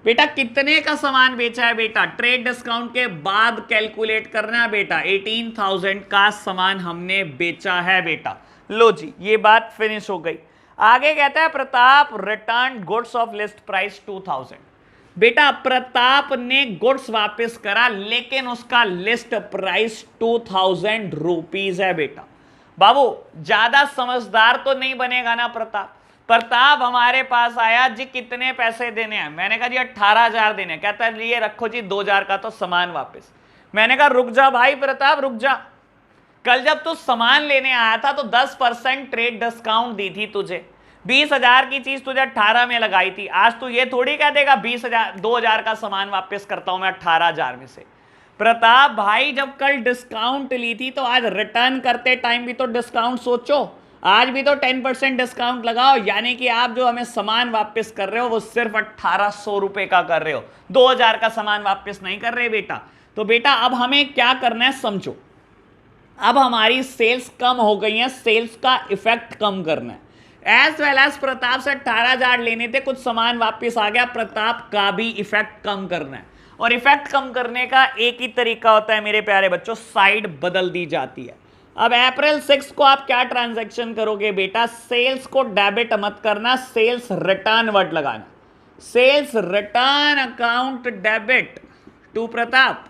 बेटा कितने का सामान बेचा है बेटा, ट्रेड डिस्काउंट के बाद कैलकुलेट करना है बेटा, 18,000 का सामान हमने बेचा है बेटा। लो जी ये बात फिनिश हो गई। आगे कहता है Pratap return goods of list price 2,000। बेटा प्रताप ने गुड्स वापस करा लेकिन उसका लिस्ट प्राइस 2,000 रुपीज है बेटा। बाबू ज्यादा समझदार तो नहीं बनेगा ना प्रताप, प्रताप हमारे पास आया जी कितने पैसे देने हैं, मैंने कहा जी 18,000 देने, कहता है लिए रखो जी 2,000 का तो सामान वापस। मैंने कहा रुक जा भाई प्रताप रुक जा, कल जब तू सामान लेने आया था तो 10% ट्रेड डिस्काउंट दी थी तुझे, 20,000 की चीज तुझे 18 में लगाई थी, आज तू ये थोड़ी कह देगा 20,000 2,000 का सामान वापस करता हूं मैं 18,000 में से। प्रताप भाई जब कल डिस्काउंट ली थी तो आज रिटर्न करते टाइम भी तो डिस्काउंट सोचो, आज भी तो 10% डिस्काउंट लगाओ, यानी कि आप जो हमें सामान वापस कर रहे हो वो सिर्फ 1,800 रुपए का कर रहे हो, 2,000 का सामान वापस नहीं कर रहे बेटा। तो बेटा अब हमें क्या करना है समझो, अब हमारी सेल्स कम हो गई है, सेल्स का इफेक्ट कम करना है, एज वेल एज प्रताप से 18,000 लेने थे, कुछ सामान वापस आ गया, प्रताप का भी इफेक्ट कम करना है, और इफेक्ट कम करने का एक ही तरीका होता है मेरे प्यारे बच्चों, साइड बदल दी जाती है। अब अप्रैल 6 को आप क्या ट्रांजैक्शन करोगे बेटा, सेल्स को डेबिट मत करना, सेल्स रिटर्न वर्ड लगाना, sales return account debit to Pratap,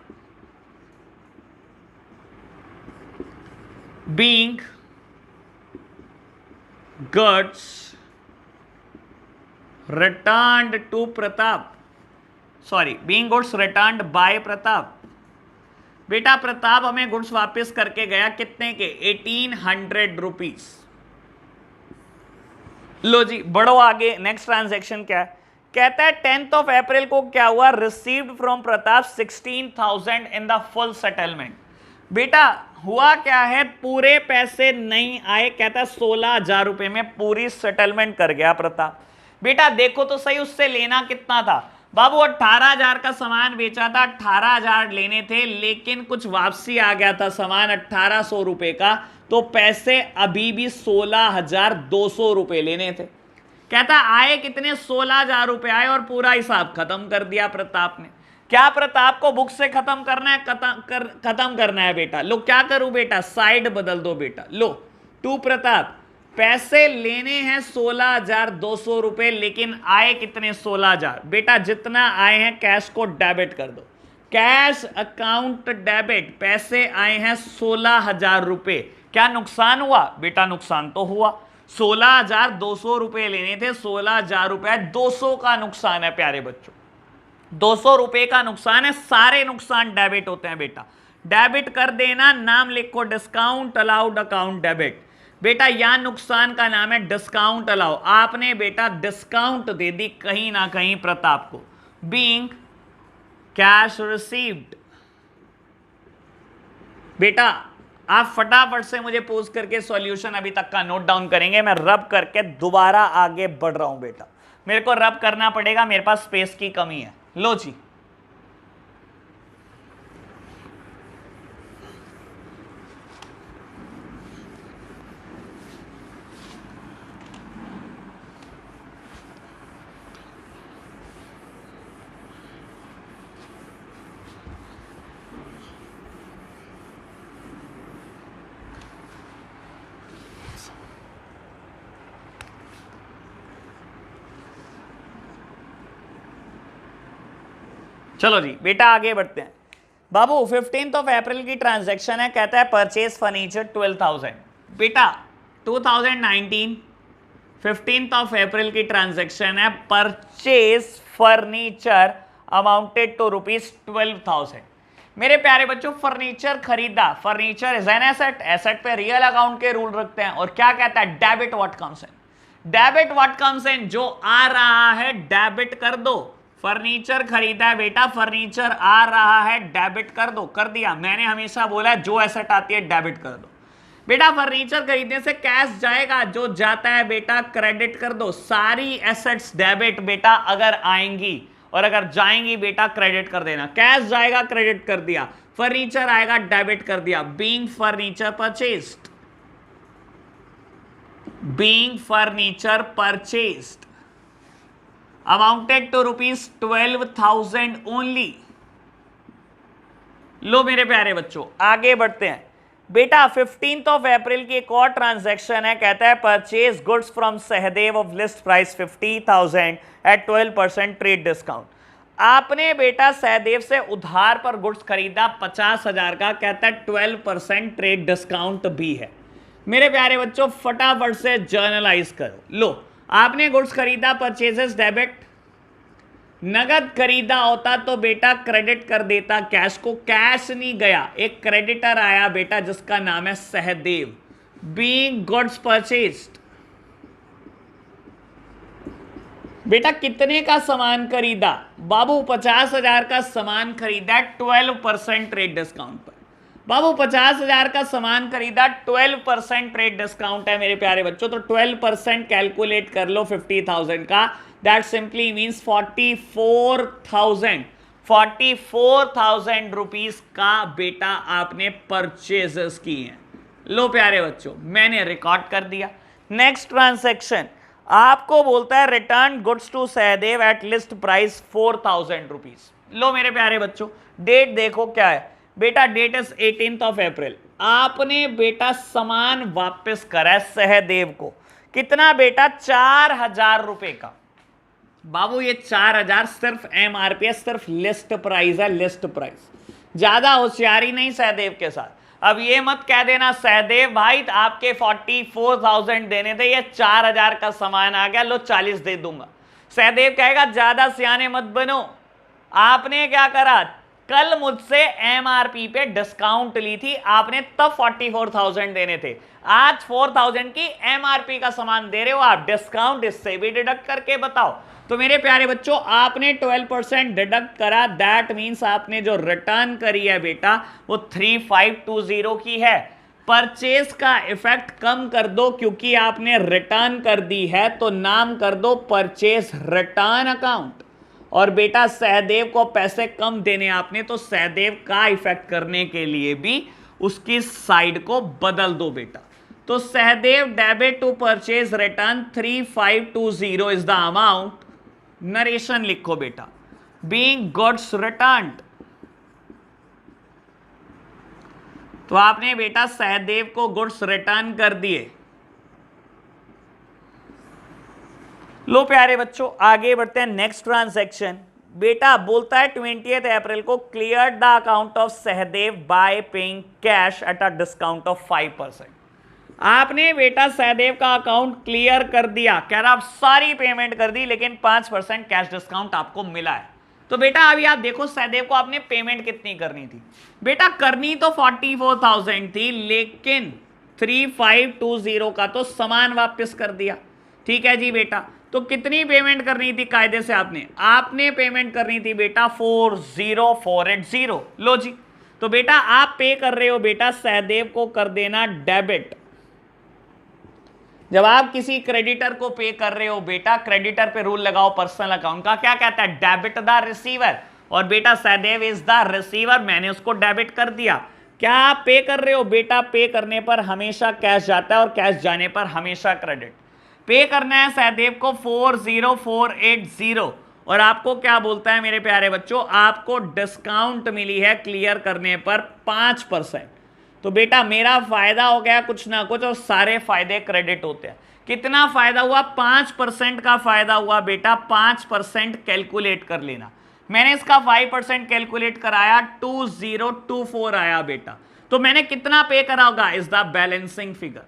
being goods returned to Pratap, sorry being goods returned by Pratap. बेटा प्रताप हमें गुड्स वापस करके गया कितने के, 1,800 रुपीज। लो जी बढ़ो आगे, नेक्स्ट ट्रांजैक्शन क्या है, कहता है 10 अप्रैल को क्या हुआ, received from Pratap 16,000 in the full settlement. बेटा हुआ क्या है, पूरे पैसे नहीं आए, कहता है 16,000 रुपए में पूरी सेटलमेंट कर गया प्रताप। बेटा देखो तो सही, उससे लेना कितना था बाबू, 18,000 का सामान बेचा था, 18,000 लेने थे, लेकिन कुछ वापसी आ गया था सामान 1,800 रुपए का, तो पैसे अभी भी 16,200 रुपए लेने थे। कहता आए कितने, 16,000 रुपए आए और पूरा हिसाब खत्म कर दिया प्रताप ने। क्या प्रताप को बुक से खत्म करना है, खत्म करना है बेटा। लो क्या करूं बेटा, साइड बदल दो बेटा। लो टू प्रताप, पैसे लेने हैं 16,200 रुपए, लेकिन आए कितने, 16,000। बेटा जितना आए हैं कैश को डेबिट कर दो, कैश अकाउंट डेबिट, पैसे आए हैं 16,000 रुपए। क्या नुकसान हुआ बेटा, नुकसान तो हुआ, 16,200 रुपए लेने थे, 16,000 रुपए 200 का नुकसान है प्यारे बच्चों, 200 रुपए का नुकसान है। सारे नुकसान डेबिट होते हैं बेटा, डेबिट कर देना, नाम लिखो डिस्काउंट अलाउड अकाउंट डेबिट। बेटा यहां नुकसान का नाम है डिस्काउंट अलाउ, आपने बेटा डिस्काउंट दे दी कहीं ना कहीं प्रताप को, बीइंग कैश रिसीव्ड। बेटा आप फटाफट से मुझे पोस्ट करके सॉल्यूशन अभी तक का नोट डाउन करेंगे, मैं रब करके दोबारा आगे बढ़ रहा हूं बेटा, मेरे को रब करना पड़ेगा, मेरे पास स्पेस की कमी है। लो जी, चलो जी बेटा आगे बढ़ते हैं। बाबू 15 अप्रैल की ट्रांजैक्शन है, कहता है परचेज फर्नीचर 12,000। बेटा 2019 15 अप्रैल की ट्रांजैक्शन है, परचेज फर्नीचर अमाउंटेड टू ₹12,000। मेरे प्यारे बच्चों फर्नीचर खरीदा, furniture is an asset, asset पे रियल अकाउंट के रूल रखते हैं, और क्या कहता है, debit what comes in, debit what comes in, जो आ रहा है डेबिट कर दो। फर्नीचर खरीदा है बेटा, फर्नीचर आ रहा है डेबिट कर दो, कर दिया। मैंने हमेशा बोला है जो एसेट आती है डेबिट कर दो। बेटा फर्नीचर खरीदने से कैश जाएगा, जो जाता है बेटा क्रेडिट कर दो। सारी एसेट्स डेबिट बेटा अगर आएंगी, और अगर जाएंगी बेटा क्रेडिट कर देना। कैश जाएगा क्रेडिट कर दिया, फर्नीचर आएगा डेबिट कर दिया। Being furniture purchased, being furniture purchased amounted to ₹12,000 only. लो मेरे प्यारे बच्चों आगे बढ़ते हैं। बेटा 15 अप्रैल की एक और ट्रांजैक्शन है, कहता है purchase goods from Sahdev of list price 50,000 at 12% trade discount. आपने बेटा सहदेव से उधार पर गुड्स खरीदा 50,000 का, कहता है 12% ट्रेड डिस्काउंट भी है। मेरे प्यारे बच्चों फटाफट से जर्नलाइज करो। लो आपने गुड्स खरीदा, परचेजेस डेबिट, नगद खरीदा होता तो बेटा क्रेडिट कर देता कैश को, कैश नहीं गया, एक क्रेडिटर आया बेटा जिसका नाम है सहदेव। बीइंग गुड्स परचेज्ड, बेटा कितने का सामान खरीदा बाबू, 50,000 का सामान खरीदा 12% ट्रेड डिस्काउंट पर। बाबू 50,000 का सामान खरीदा, 12% ट्रेड डिस्काउंट है मेरे प्यारे बच्चों, तो 12% कैलकुलेट कर लो 50,000 का, दैट सिंपली मीन्स 44,000 रुपीज का बेटा आपने परचेजेस की हैं। लो प्यारे बच्चों मैंने रिकॉर्ड कर दिया। नेक्स्ट ट्रांसैक्शन आपको बोलता है return goods to Sahdev at list price 4,000 rupees. लो मेरे प्यारे बच्चों डेट देखो क्या है बेटा, डेट इज 18 अप्रैल। आपने बेटा सामान वापस करा है सहदेव को, कितना बेटा, 4,000 रुपए का। बाबू ये 4,000 सिर्फ एमआरपी है, सिर्फ लिस्ट प्राइस है, लिस्ट प्राइस, ज्यादा होशियारी नहीं सहदेव के साथ। अब ये मत कह देना सहदेव भाई आपके 44,000 देने थे, ये 4,000 का सामान आ गया, लो 40 दे दूंगा। सहदेव कहेगा ज्यादा सियाने मत बनो, आपने क्या करा कल मुझसे एमआरपी पे डिस्काउंट ली थी आपने, तब 44,000 देने थे, आज 4,000 की एमआरपी का सामान दे रहे हो आप, डिस्काउंट इससे भी डिडक्ट करके बताओ। तो मेरे प्यारे बच्चों आपने 12% डिडक्ट करा, दैट मींस आपने जो रिटर्न करी है बेटा वो 3520 की है। परचेज का इफेक्ट कम कर दो क्योंकि आपने रिटर्न कर दी है, तो नाम कर दो परचेज रिटर्न अकाउंट। और बेटा सहदेव को पैसे कम देने आपने, तो सहदेव का इफेक्ट करने के लिए भी उसकी साइड को बदल दो बेटा। तो Sahdev debit to purchase return 3520 is the amount. Narration लिखो बेटा, बीइंग गुड्स रिटर्न्ड। तो आपने बेटा सहदेव को गुड्स रिटर्न कर दिए। लो प्यारे बच्चों आगे बढ़ते हैं नेक्स्ट ट्रांजैक्शन। बेटा बोलता है 20 अप्रैल को clear the account of Sahdev by paying cash at a discount of 5%। आपने बेटा सहदेव का अकाउंट क्लियर कर दिया, कह रहा आप सारी पेमेंट कर दी लेकिन 5% कैश डिस्काउंट आपको मिला है। तो बेटा अभी आप देखो सहदेव को आपने पेमेंट कितनी करनी थी, बेटा करनी तो 44,000 थी, लेकिन 3520 का तो सामान वापस कर दिया। ठीक है जी बेटा, तो कितनी पेमेंट करनी थी कायदे से आपने पेमेंट करनी थी बेटा 40480। लो जी, तो बेटा आप पे कर रहे हो बेटा सहदेव को कर देना डेबिट। जब आप किसी क्रेडिटर को पे कर रहे हो बेटा, क्रेडिटर पे रूल लगाओ पर्सनल अकाउंट का, क्या कहता है, डेबिट द रिसीवर। और बेटा सहदेव इज द रिसीवर, मैंने उसको डेबिट कर दिया। क्या आप पे कर रहे हो बेटा, पे करने पर हमेशा कैश जाता है और कैश जाने पर हमेशा क्रेडिट। पे करना है सहदेव को 40480 और आपको क्या बोलता है मेरे प्यारे बच्चों, आपको डिस्काउंट मिली है क्लियर करने पर 5%। तो बेटा मेरा फायदा हो गया कुछ ना कुछ और सारे फायदे क्रेडिट होते हैं। कितना फायदा हुआ, 5% का फायदा हुआ बेटा। 5% कैलकुलेट कर लेना, मैंने इसका 5% कैलकुलेट कराया 2024 आया बेटा। तो मैंने कितना पे करा होगा, इज द बैलेंसिंग फिगर।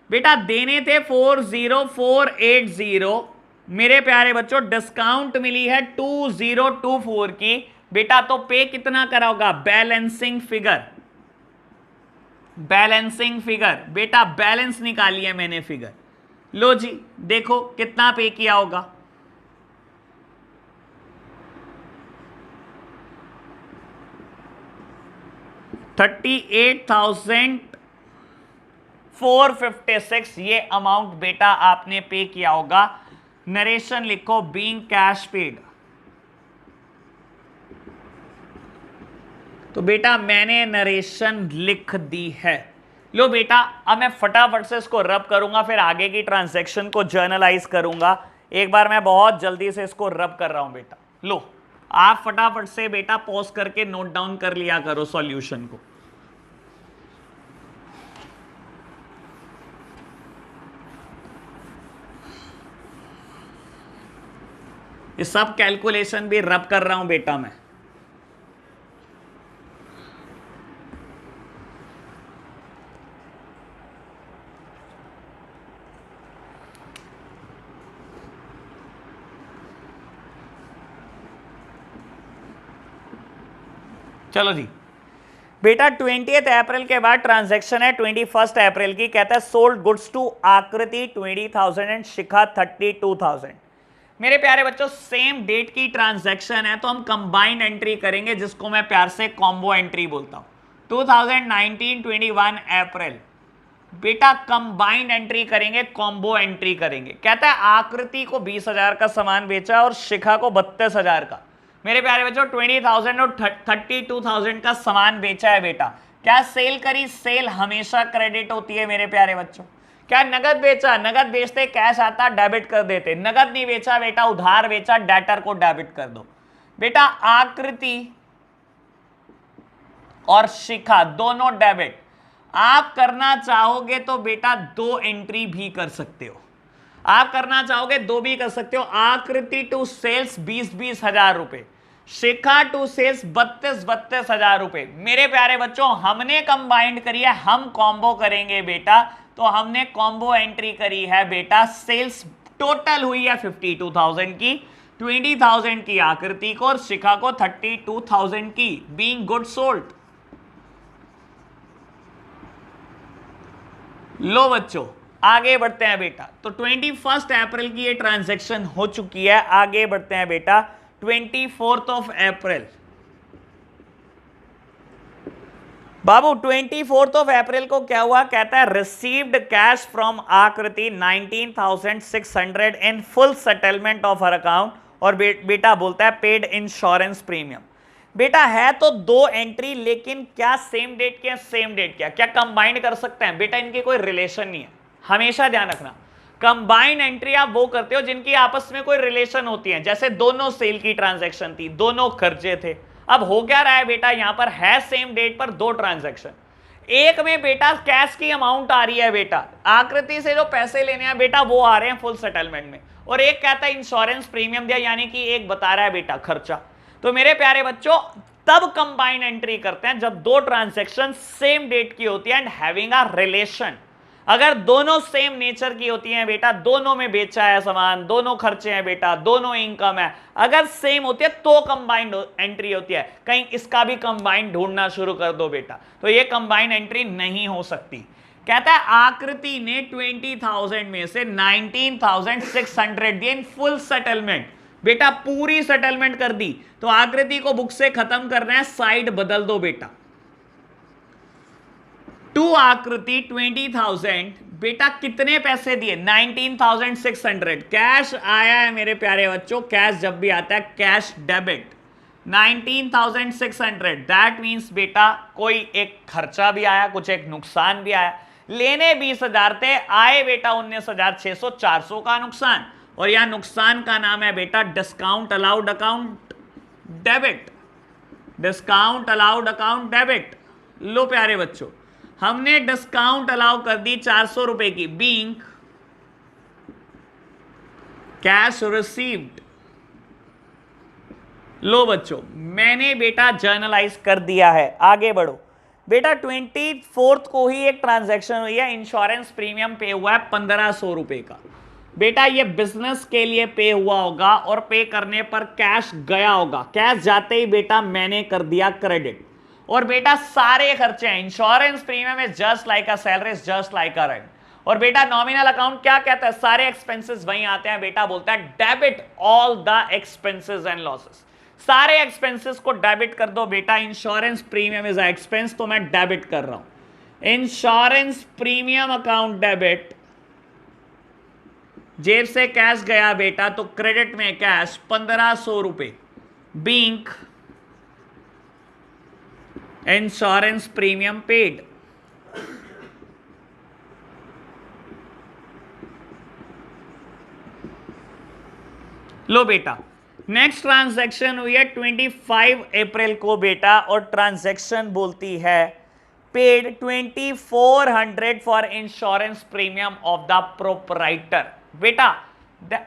बेटा देने थे 40480, मेरे प्यारे बच्चों डिस्काउंट मिली है 2024 की बेटा, तो पे कितना करा होगा, बैलेंसिंग फिगर। बैलेंसिंग फिगर बेटा बैलेंस निकाली है मैंने फिगर। लो जी देखो कितना पे किया होगा, 38,456 ये अमाउंट बेटा आपने पे किया होगा। नरेशन लिखो बीइंग कैश पेड। तो बेटा मैंने नरेशन लिख दी है। लो बेटा अब मैं फटाफट से इसको रब करूंगा, फिर आगे की ट्रांजैक्शन को जर्नलाइज करूंगा। एक बार मैं बहुत जल्दी से इसको रब कर रहा हूं बेटा। लो आप फटाफट से बेटा पॉज करके नोट डाउन कर लिया करो सॉल्यूशन को। ये सब कैलकुलेशन भी रब कर रहा हूं बेटा मैं। चलो जी बेटा 20 अप्रैल के बाद ट्रांजैक्शन है 21 अप्रैल की, कहता है सोल्ड गुड्स टू आकृति 20,000 एंड शिखा 32,000। मेरे प्यारे बच्चों सेम डेट की ट्रांजैक्शन है तो हम कंबाइंड एंट्री करेंगे जिसको मैं प्यार से कॉम्बो एंट्री बोलता हूं। 2019-21 अप्रैल बेटा कंबाइंड एंट्री करेंगे, कॉम्बो एंट्री करेंगे। कहता है आकृति को 20,000 का सामान बेचा और शिखा को 32,000 का। मेरे प्यारे बच्चों 20,000 और 32,000 का सामान बेचा है बेटा। क्या सेल करी, सेल हमेशा क्रेडिट होती है मेरे प्यारे बच्चों। क्या नगद बेचा, नगद बेचते कैश आता डेबिट कर देते। नगद नहीं बेचा बेटा, उधार बेचा, डेटर को डेबिट कर दो। बेटा आकृति और शिखा दोनों डेबिट। आप करना चाहोगे तो बेटा दो एंट्री भी कर सकते हो, आप करना चाहोगे दो भी कर सकते हो। आकृति टू सेल्स 20-20 हजार रुपए, शिखा टू सेल्स 32-32 हजार रुपए। मेरे प्यारे बच्चों हमने कंबाइंड करी है, हम कॉम्बो करेंगे बेटा। तो हमने कॉम्बो एंट्री करी है बेटा, सेल्स टोटल हुई है 52,000 की, 20,000 की आकृति को और शिखा को 32,000 की, बीइंग गुड सोल्ड। लो बच्चों आगे बढ़ते हैं बेटा। तो 21 अप्रैल की ये ट्रांजैक्शन हो चुकी है। आगे बढ़ते हैं बेटा 24 अप्रैल। बाबू 24 अप्रैल को क्या हुआ? कहता है received cash from Aakriti 19,600 in full settlement of her account. और बेटा बोलता है पेड इंश्योरेंस प्रीमियम। बेटा है तो दो एंट्री, लेकिन क्या सेम डेट क्या? सेम डेट क्या कंबाइंड कर सकते हैं? बेटा इनके कोई रिलेशन नहीं है, हमेशा ध्यान रखना। कंबाइंड एंट्री आप वो करते हो जिनकी आपस में कोई रिलेशन होती है। जैसे दोनों सेल की ट्रांजैक्शन थी, दोनों खर्चे थे। अब हो क्या रहा है बेटा, यहां पर है सेम डेट पर दो ट्रांजैक्शन। एक में बेटा कैश की अमाउंट आ रही है बेटा, आकृति से जो पैसे लेने हैं बेटा वो आ रहे हैं फुल सेटलमेंट में, और एक कहता है इंश्योरेंस प्रीमियम दिया, यानी कि एक बता रहा है बेटा खर्चा। तो मेरे प्यारे बच्चों तब कंबाइंड एंट्री करते हैं जब दो ट्रांजैक्शन सेम डेट की होती है एंड हैविंग अ रिलेशन। अगर दोनों सेम नेचर की होती हैं बेटा, दोनों में बेचा है सामान, दोनों खर्चे हैं बेटा, दोनों इनकम है, अगर सेम होती है तो कंबाइंड एंट्री होती है। कहीं इसका भी कंबाइंड ढूंढना शुरू कर दो बेटा, तो ये कंबाइंड एंट्री नहीं हो सकती। कहता है आकृति ने 20,000 में से 19,600 दिए इन फुल सेटलमेंट। बेटा पूरी सेटलमेंट कर दी, तो आकृति को बुक से खत्म करना है, साइड बदल दो बेटा। टू आकृति 20,000 बेटा कितने पैसे दिए? 19,600 कैश आया है मेरे प्यारे बच्चों। कैश जब भी आता है कैश डेबिट 19,600, दैट मीन्स बेटा कोई एक खर्चा भी आया, कुछ एक नुकसान भी आया। लेने 20,000 थे, आए बेटा 19,600, 400 का नुकसान। और यह नुकसान का नाम है बेटा discount allowed account debit. Discount allowed account debit. लो प्यारे बच्चों हमने डिस्काउंट अलाउ कर दी 400 रुपए की, बीइंग कैश रिसीव्ड। लो बच्चों मैंने बेटा जर्नलाइज कर दिया है। आगे बढ़ो बेटा 24 को ही एक ट्रांजैक्शन हुई है, इंश्योरेंस प्रीमियम पे हुआ है 1,500 रुपए का। बेटा ये बिजनेस के लिए पे हुआ होगा और पे करने पर कैश गया होगा। कैश जाते ही बेटा मैंने कर दिया क्रेडिट। और बेटा सारे खर्चे हैं, insurance premium is just like a salary, is just like a rent. और बेटा नॉमिनल अकाउंट क्या कहता है? सारे एक्सपेंसेस वहीं आते हैं बेटा, बोलता है debit all the expenses and losses. सारे एक्सपेंसेस को डेबिट कर दो बेटा। Insurance premium is a expense, तो मैं डेबिट कर रहा हूं। इंश्योरेंस प्रीमियम अकाउंट डेबिट, जेब से कैश गया बेटा तो क्रेडिट में कैश 1,500 रुपए, बीइंग इंश्योरेंस प्रीमियम पेड। लो बेटा नेक्स्ट ट्रांजैक्शन हुई है 25 अप्रैल को बेटा, और ट्रांजैक्शन बोलती है paid 2,400 for insurance premium of the proprietor. बेटा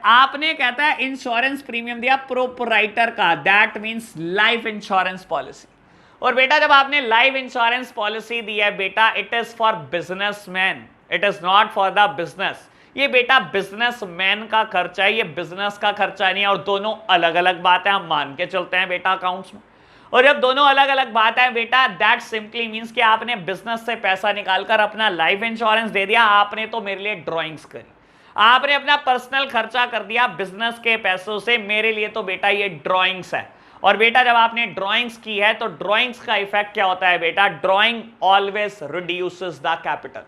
आपने कहता है इंश्योरेंस प्रीमियम दिया प्रोपराइटर का, that means life insurance policy. और बेटा जब आपने लाइफ इंश्योरेंस पॉलिसी दी है बेटा, it is for businessman, it is not for the business. ये बेटा बिजनेसमैन का खर्चा है, ये बिजनेस का खर्चा नहीं है। और दोनों अलग अलग बात है, हम मान के चलते हैं बेटा अकाउंट्स में। और जब दोनों अलग अलग बात है बेटा, दैट सिंपली मींस कि आपने बिजनेस से पैसा निकालकर अपना लाइफ इंश्योरेंस दे दिया। आपने तो मेरे लिए ड्राइंग्स करी, आपने अपना पर्सनल खर्चा कर दिया बिजनेस के पैसों से, मेरे लिए तो बेटा ये ड्राइंग्स है। और बेटा जब आपने ड्राइंग्स की है तो ड्राइंग्स का इफेक्ट क्या होता है बेटा? Drawing always reduces the capital.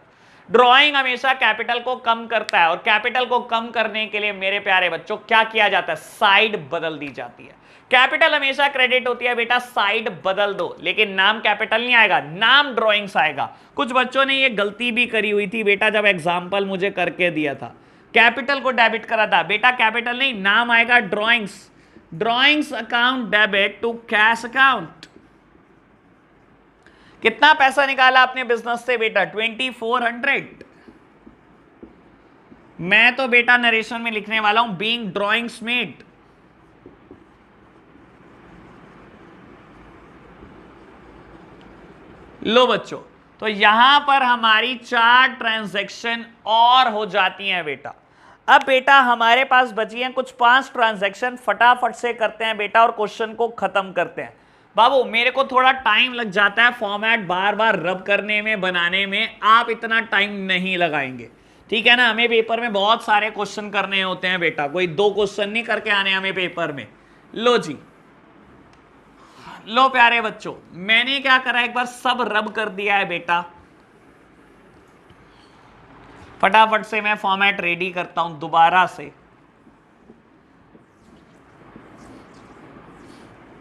Drawing हमेशा कैपिटल को कम करता है, और कैपिटल को कम करने के लिए मेरे प्यारे बच्चों क्या किया जाता है? साइड बदल दी जाती है। कैपिटल हमेशा क्रेडिट होती है बेटा, साइड बदल दो, लेकिन नाम कैपिटल नहीं आएगा, नाम ड्राइंग्स आएगा। कुछ बच्चों ने ये गलती भी करी हुई थी बेटा, जब एग्जाम्पल मुझे करके दिया था, कैपिटल को डेबिट करा था बेटा, कैपिटल नहीं नाम आएगा drawings. Drawings account debit to cash account. कितना पैसा निकाला आपने बिजनेस से बेटा? 2,400। मैं तो बेटा नरेशन में लिखने वाला हूं बीइंग ड्राइंग्स मेड। लो बच्चों तो यहां पर हमारी 4 ट्रांजैक्शन और हो जाती हैं बेटा। अब बेटा हमारे पास बची हैं कुछ 5 ट्रांजैक्शन, फटाफट से करते हैं बेटा और क्वेश्चन को खत्म करते हैं। बाबू मेरे को थोड़ा टाइम लग जाता है फॉर्मेट बार बार रब करने में, बनाने में, आप इतना टाइम नहीं लगाएंगे, ठीक है ना। हमें पेपर में बहुत सारे क्वेश्चन करने होते हैं बेटा, कोई 2 क्वेश्चन नहीं करके आने हमें पेपर में। लो जी, लो प्यारे बच्चों, मैंने क्या करा, एक बार सब रब कर दिया है बेटा। फटाफट से मैं फॉर्मेट रेडी करता हूं दोबारा से।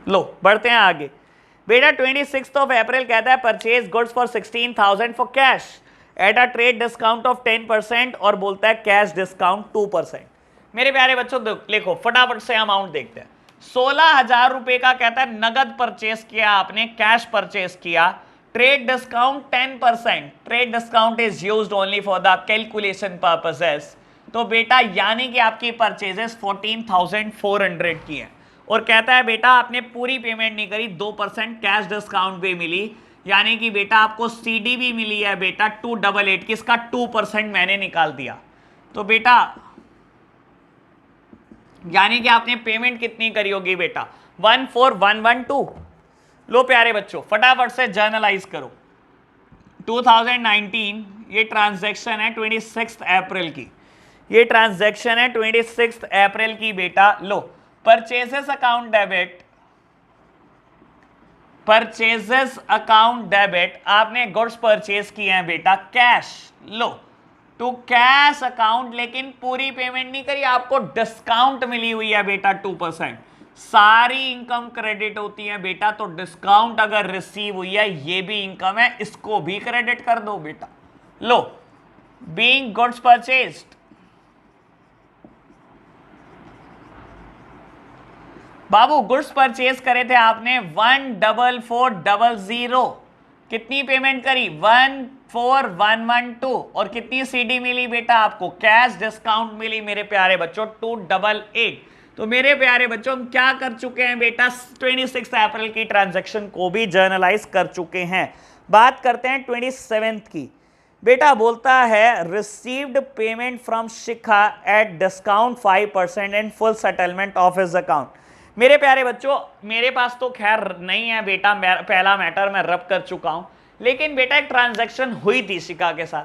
लो बढ़ते हैं आगे बेटा। 26 अप्रैल कहता है purchase goods for 16,000 for cash at a trade discount of 10% और बोलता है कैश डिस्काउंट 2%। मेरे प्यारे बच्चों लिखो फटाफट से अमाउंट देखते हैं। 16,000 रुपए का कहता है नगद परचेस किया आपने, कैश परचेस किया, trade discount 10%, trade discount is used only for the calculation purposes. तो बेटा यानी कि आपकी परचेजेस 14,400 की है और कहता है बेटा आपने पूरी पेमेंट नहीं करी, 2% कैश डिस्काउंट भी मिली, यानी कि बेटा आपको सीडी भी मिली है बेटा 288 की, इसका 2% मैंने निकाल दिया। तो बेटा यानी कि आपने पेमेंट कितनी करी होगी बेटा 14,112। लो प्यारे बच्चों फटाफट से जर्नलाइज करो। 2019 ये ट्रांजैक्शन है 26 अप्रैल की, ये ट्रांजैक्शन है 26 अप्रैल की बेटा। लो purchases account debit, purchases account debit, आपने गुड्स परचेज किए हैं बेटा कैश, लो टू कैश अकाउंट, लेकिन पूरी पेमेंट नहीं करी, आपको डिस्काउंट मिली हुई है बेटा 2%। सारी इनकम क्रेडिट होती है बेटा, तो डिस्काउंट अगर रिसीव हुई है ये भी इनकम है, इसको भी क्रेडिट कर दो बेटा। लो बीइंग गुड्स परचेज्ड, बाबू गुड्स परचेज करे थे आपने 14400, कितनी पेमेंट करी 14,112 और कितनी सीडी मिली बेटा आपको, कैश डिस्काउंट मिली मेरे प्यारे बच्चों 288। तो मेरे प्यारे बच्चों हम क्या कर चुके हैं बेटा 26 अप्रैल की ट्रांजैक्शन को भी जर्नलाइज कर चुके हैं। बात करते हैं 27 की बेटा, बोलता है received payment from Shikha at discount 5% and full settlement of his account. मेरे प्यारे बच्चों मेरे पास तो खैर नहीं है बेटा, पहला मैटर मैं रब कर चुका हूं, लेकिन बेटा एक ट्रांजैक्शन हुई थी शिखा के साथ।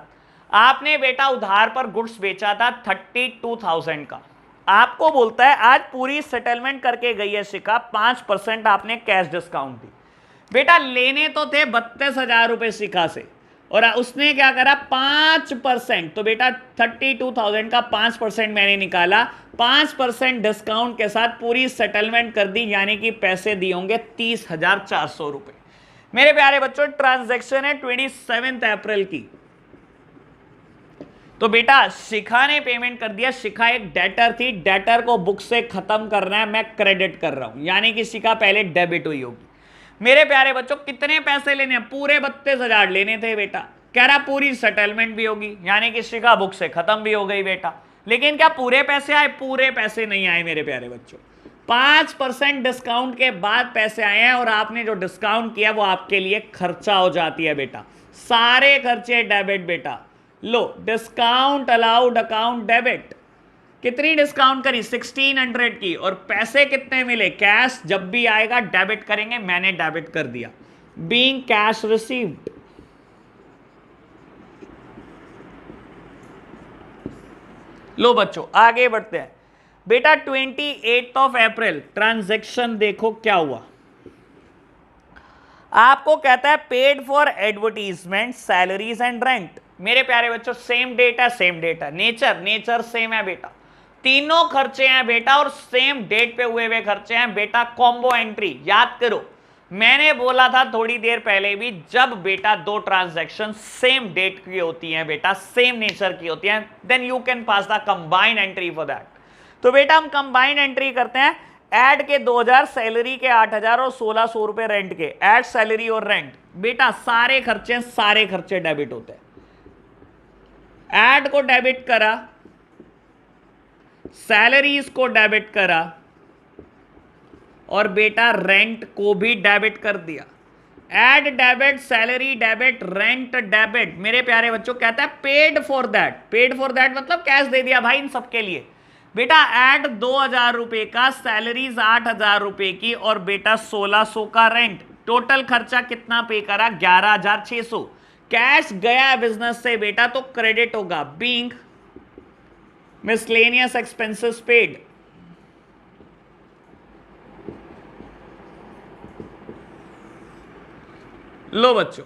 आपने बेटा उधार पर गुड्स बेचा था 32,000 का, आपको बोलता है आज पूरी सेटलमेंट करके गई है शिखा, 5% आपने कैश डिस्काउंट दी। बेटा लेने तो थे 32,000 रुपए शिखा से और उसने क्या करा 5%, तो बेटा 32,000 का 5% मैंने निकाला, 5% डिस्काउंट के साथ पूरी सेटलमेंट कर दी, यानी कि पैसे दिए होंगे 30,400 रुपए। मेरे प्यारे बच्चों ट्रांजैक्शन है 27 अप्रैल की, तो बेटा शिखा ने पेमेंट कर दिया। शिखा एक डेटर थी, डेटर को बुक से खत्म करना है, मैं क्रेडिट कर रहा हूं, यानी कि शिखा पहले डेबिट हुई होगी। मेरे प्यारे बच्चों कितने पैसे लेने हैं, पूरे 32,000 लेने थे बेटा, कह रहा पूरी सेटलमेंट भी होगी, यानी कि शिखा बुक से खत्म भी हो गई बेटा। लेकिन क्या पूरे पैसे आए, पूरे पैसे नहीं आए मेरे प्यारे बच्चों, 5% डिस्काउंट के बाद पैसे आए हैं और आपने जो डिस्काउंट किया वो आपके लिए खर्चा हो जाती है बेटा, सारे खर्चे डेबिट बेटा। लो डिस्काउंट अलाउड अकाउंट डेबिट, कितनी डिस्काउंट करी 1600 की और पैसे कितने मिले, कैश जब भी आएगा डेबिट करेंगे, मैंने डेबिट कर दिया। बीइंग कैश रिसीव्ड, लो बच्चों आगे बढ़ते हैं बेटा। 28 अप्रैल ट्रांजैक्शन देखो क्या हुआ, आपको कहता है paid for advertisement salaries and rent. मेरे प्यारे बच्चों सेम डेट है, सेम डेट है, नेचर सेम है बेटा, तीनों खर्चे हैं बेटा और सेम डेट पे हुए हुए खर्चे हैं बेटा। कॉम्बो एंट्री याद करो, मैंने बोला था थोड़ी देर पहले भी, जब बेटा 2 ट्रांजैक्शन सेम डेट की होती हैं बेटा, सेम नेचर की होती हैं, then you can pass the combined entry for that. तो बेटा हम कंबाइंड एंट्री करते हैं, ऐड के 2,000, सैलरी के 8,000 और 1,600 रुपए रेंट के, ऐड सैलरी और रेंट बेटा, सारे खर्चे डेबिट होते हैं। ऐड को डेबिट करा, सैलरीज को डेबिट करा और बेटा रेंट को भी डेबिट कर दिया। Ad debit, salary debit, rent debit. मेरे प्यारे बच्चों कहता है paid for that. Paid for that मतलब कैश दे दिया भाई इन सबके लिए। बेटा ऐड 2000 रुपए का, सैलरीज 8000 रुपए की, और बेटा 1600 का रेंट। टोटल खर्चा कितना पे करा? 11600। कैश गया बिजनेस से बेटा तो क्रेडिट होगा, बीइंग मिसलेनियस एक्सपेंसेस पेड। लो बच्चों,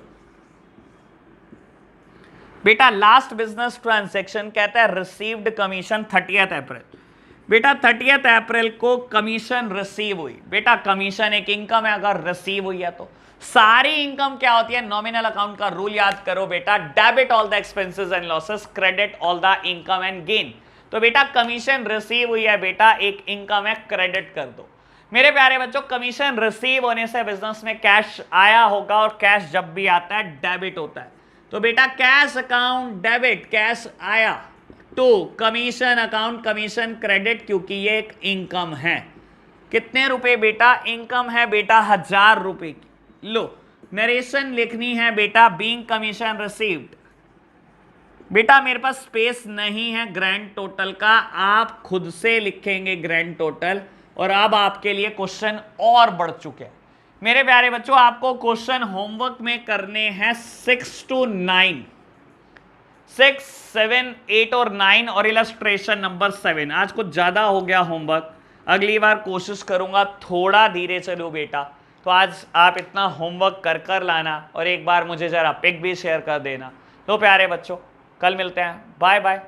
बेटा लास्ट बिजनेस ट्रांजैक्शन कहता है रिसीव्ड कमीशन 30 अप्रैल। बेटा 30 अप्रैल को कमीशन रिसीव हुई। बेटा कमीशन एक इनकम है, अगर रिसीव हुई है तो सारी इनकम क्या होती है? नॉमिनल अकाउंट का रूल याद करो बेटा, debit all the expenses and losses, credit all the income and gain. तो बेटा कमीशन रिसीव हुई है बेटा, एक इनकम है, क्रेडिट कर दो। मेरे प्यारे बच्चों कमीशन रिसीव होने से बिजनेस में कैश आया होगा, और कैश जब भी आता है डेबिट होता है। तो बेटा कैश अकाउंट डेबिट, कैश आया, to commission account commission credit, क्योंकि ये एक इनकम है। कितने रुपए बेटा? इनकम है बेटा 1000 रुपए की। लो नरेशन लिखनी है बेटा, बीइंग कमीशन रिसीव्ड। बेटा मेरे पास स्पेस नहीं है ग्रैंड टोटल का, आप खुद से लिखेंगे ग्रैंड टोटल। और अब आपके लिए क्वेश्चन और बढ़ चुके हैं मेरे प्यारे बच्चों। आपको क्वेश्चन होमवर्क में करने हैं 6 to 9, 6, 7, 8 और 9, और इलस्ट्रेशन नंबर 7। आज कुछ ज्यादा हो गया होमवर्क, अगली बार कोशिश करूंगा थोड़ा धीरे चलो बेटा। तो आज आप इतना होमवर्क कर कर लाना, और एक बार मुझे जरा पिक भी शेयर कर देना। तो प्यारे बच्चों कल मिलते हैं, बाय बाय।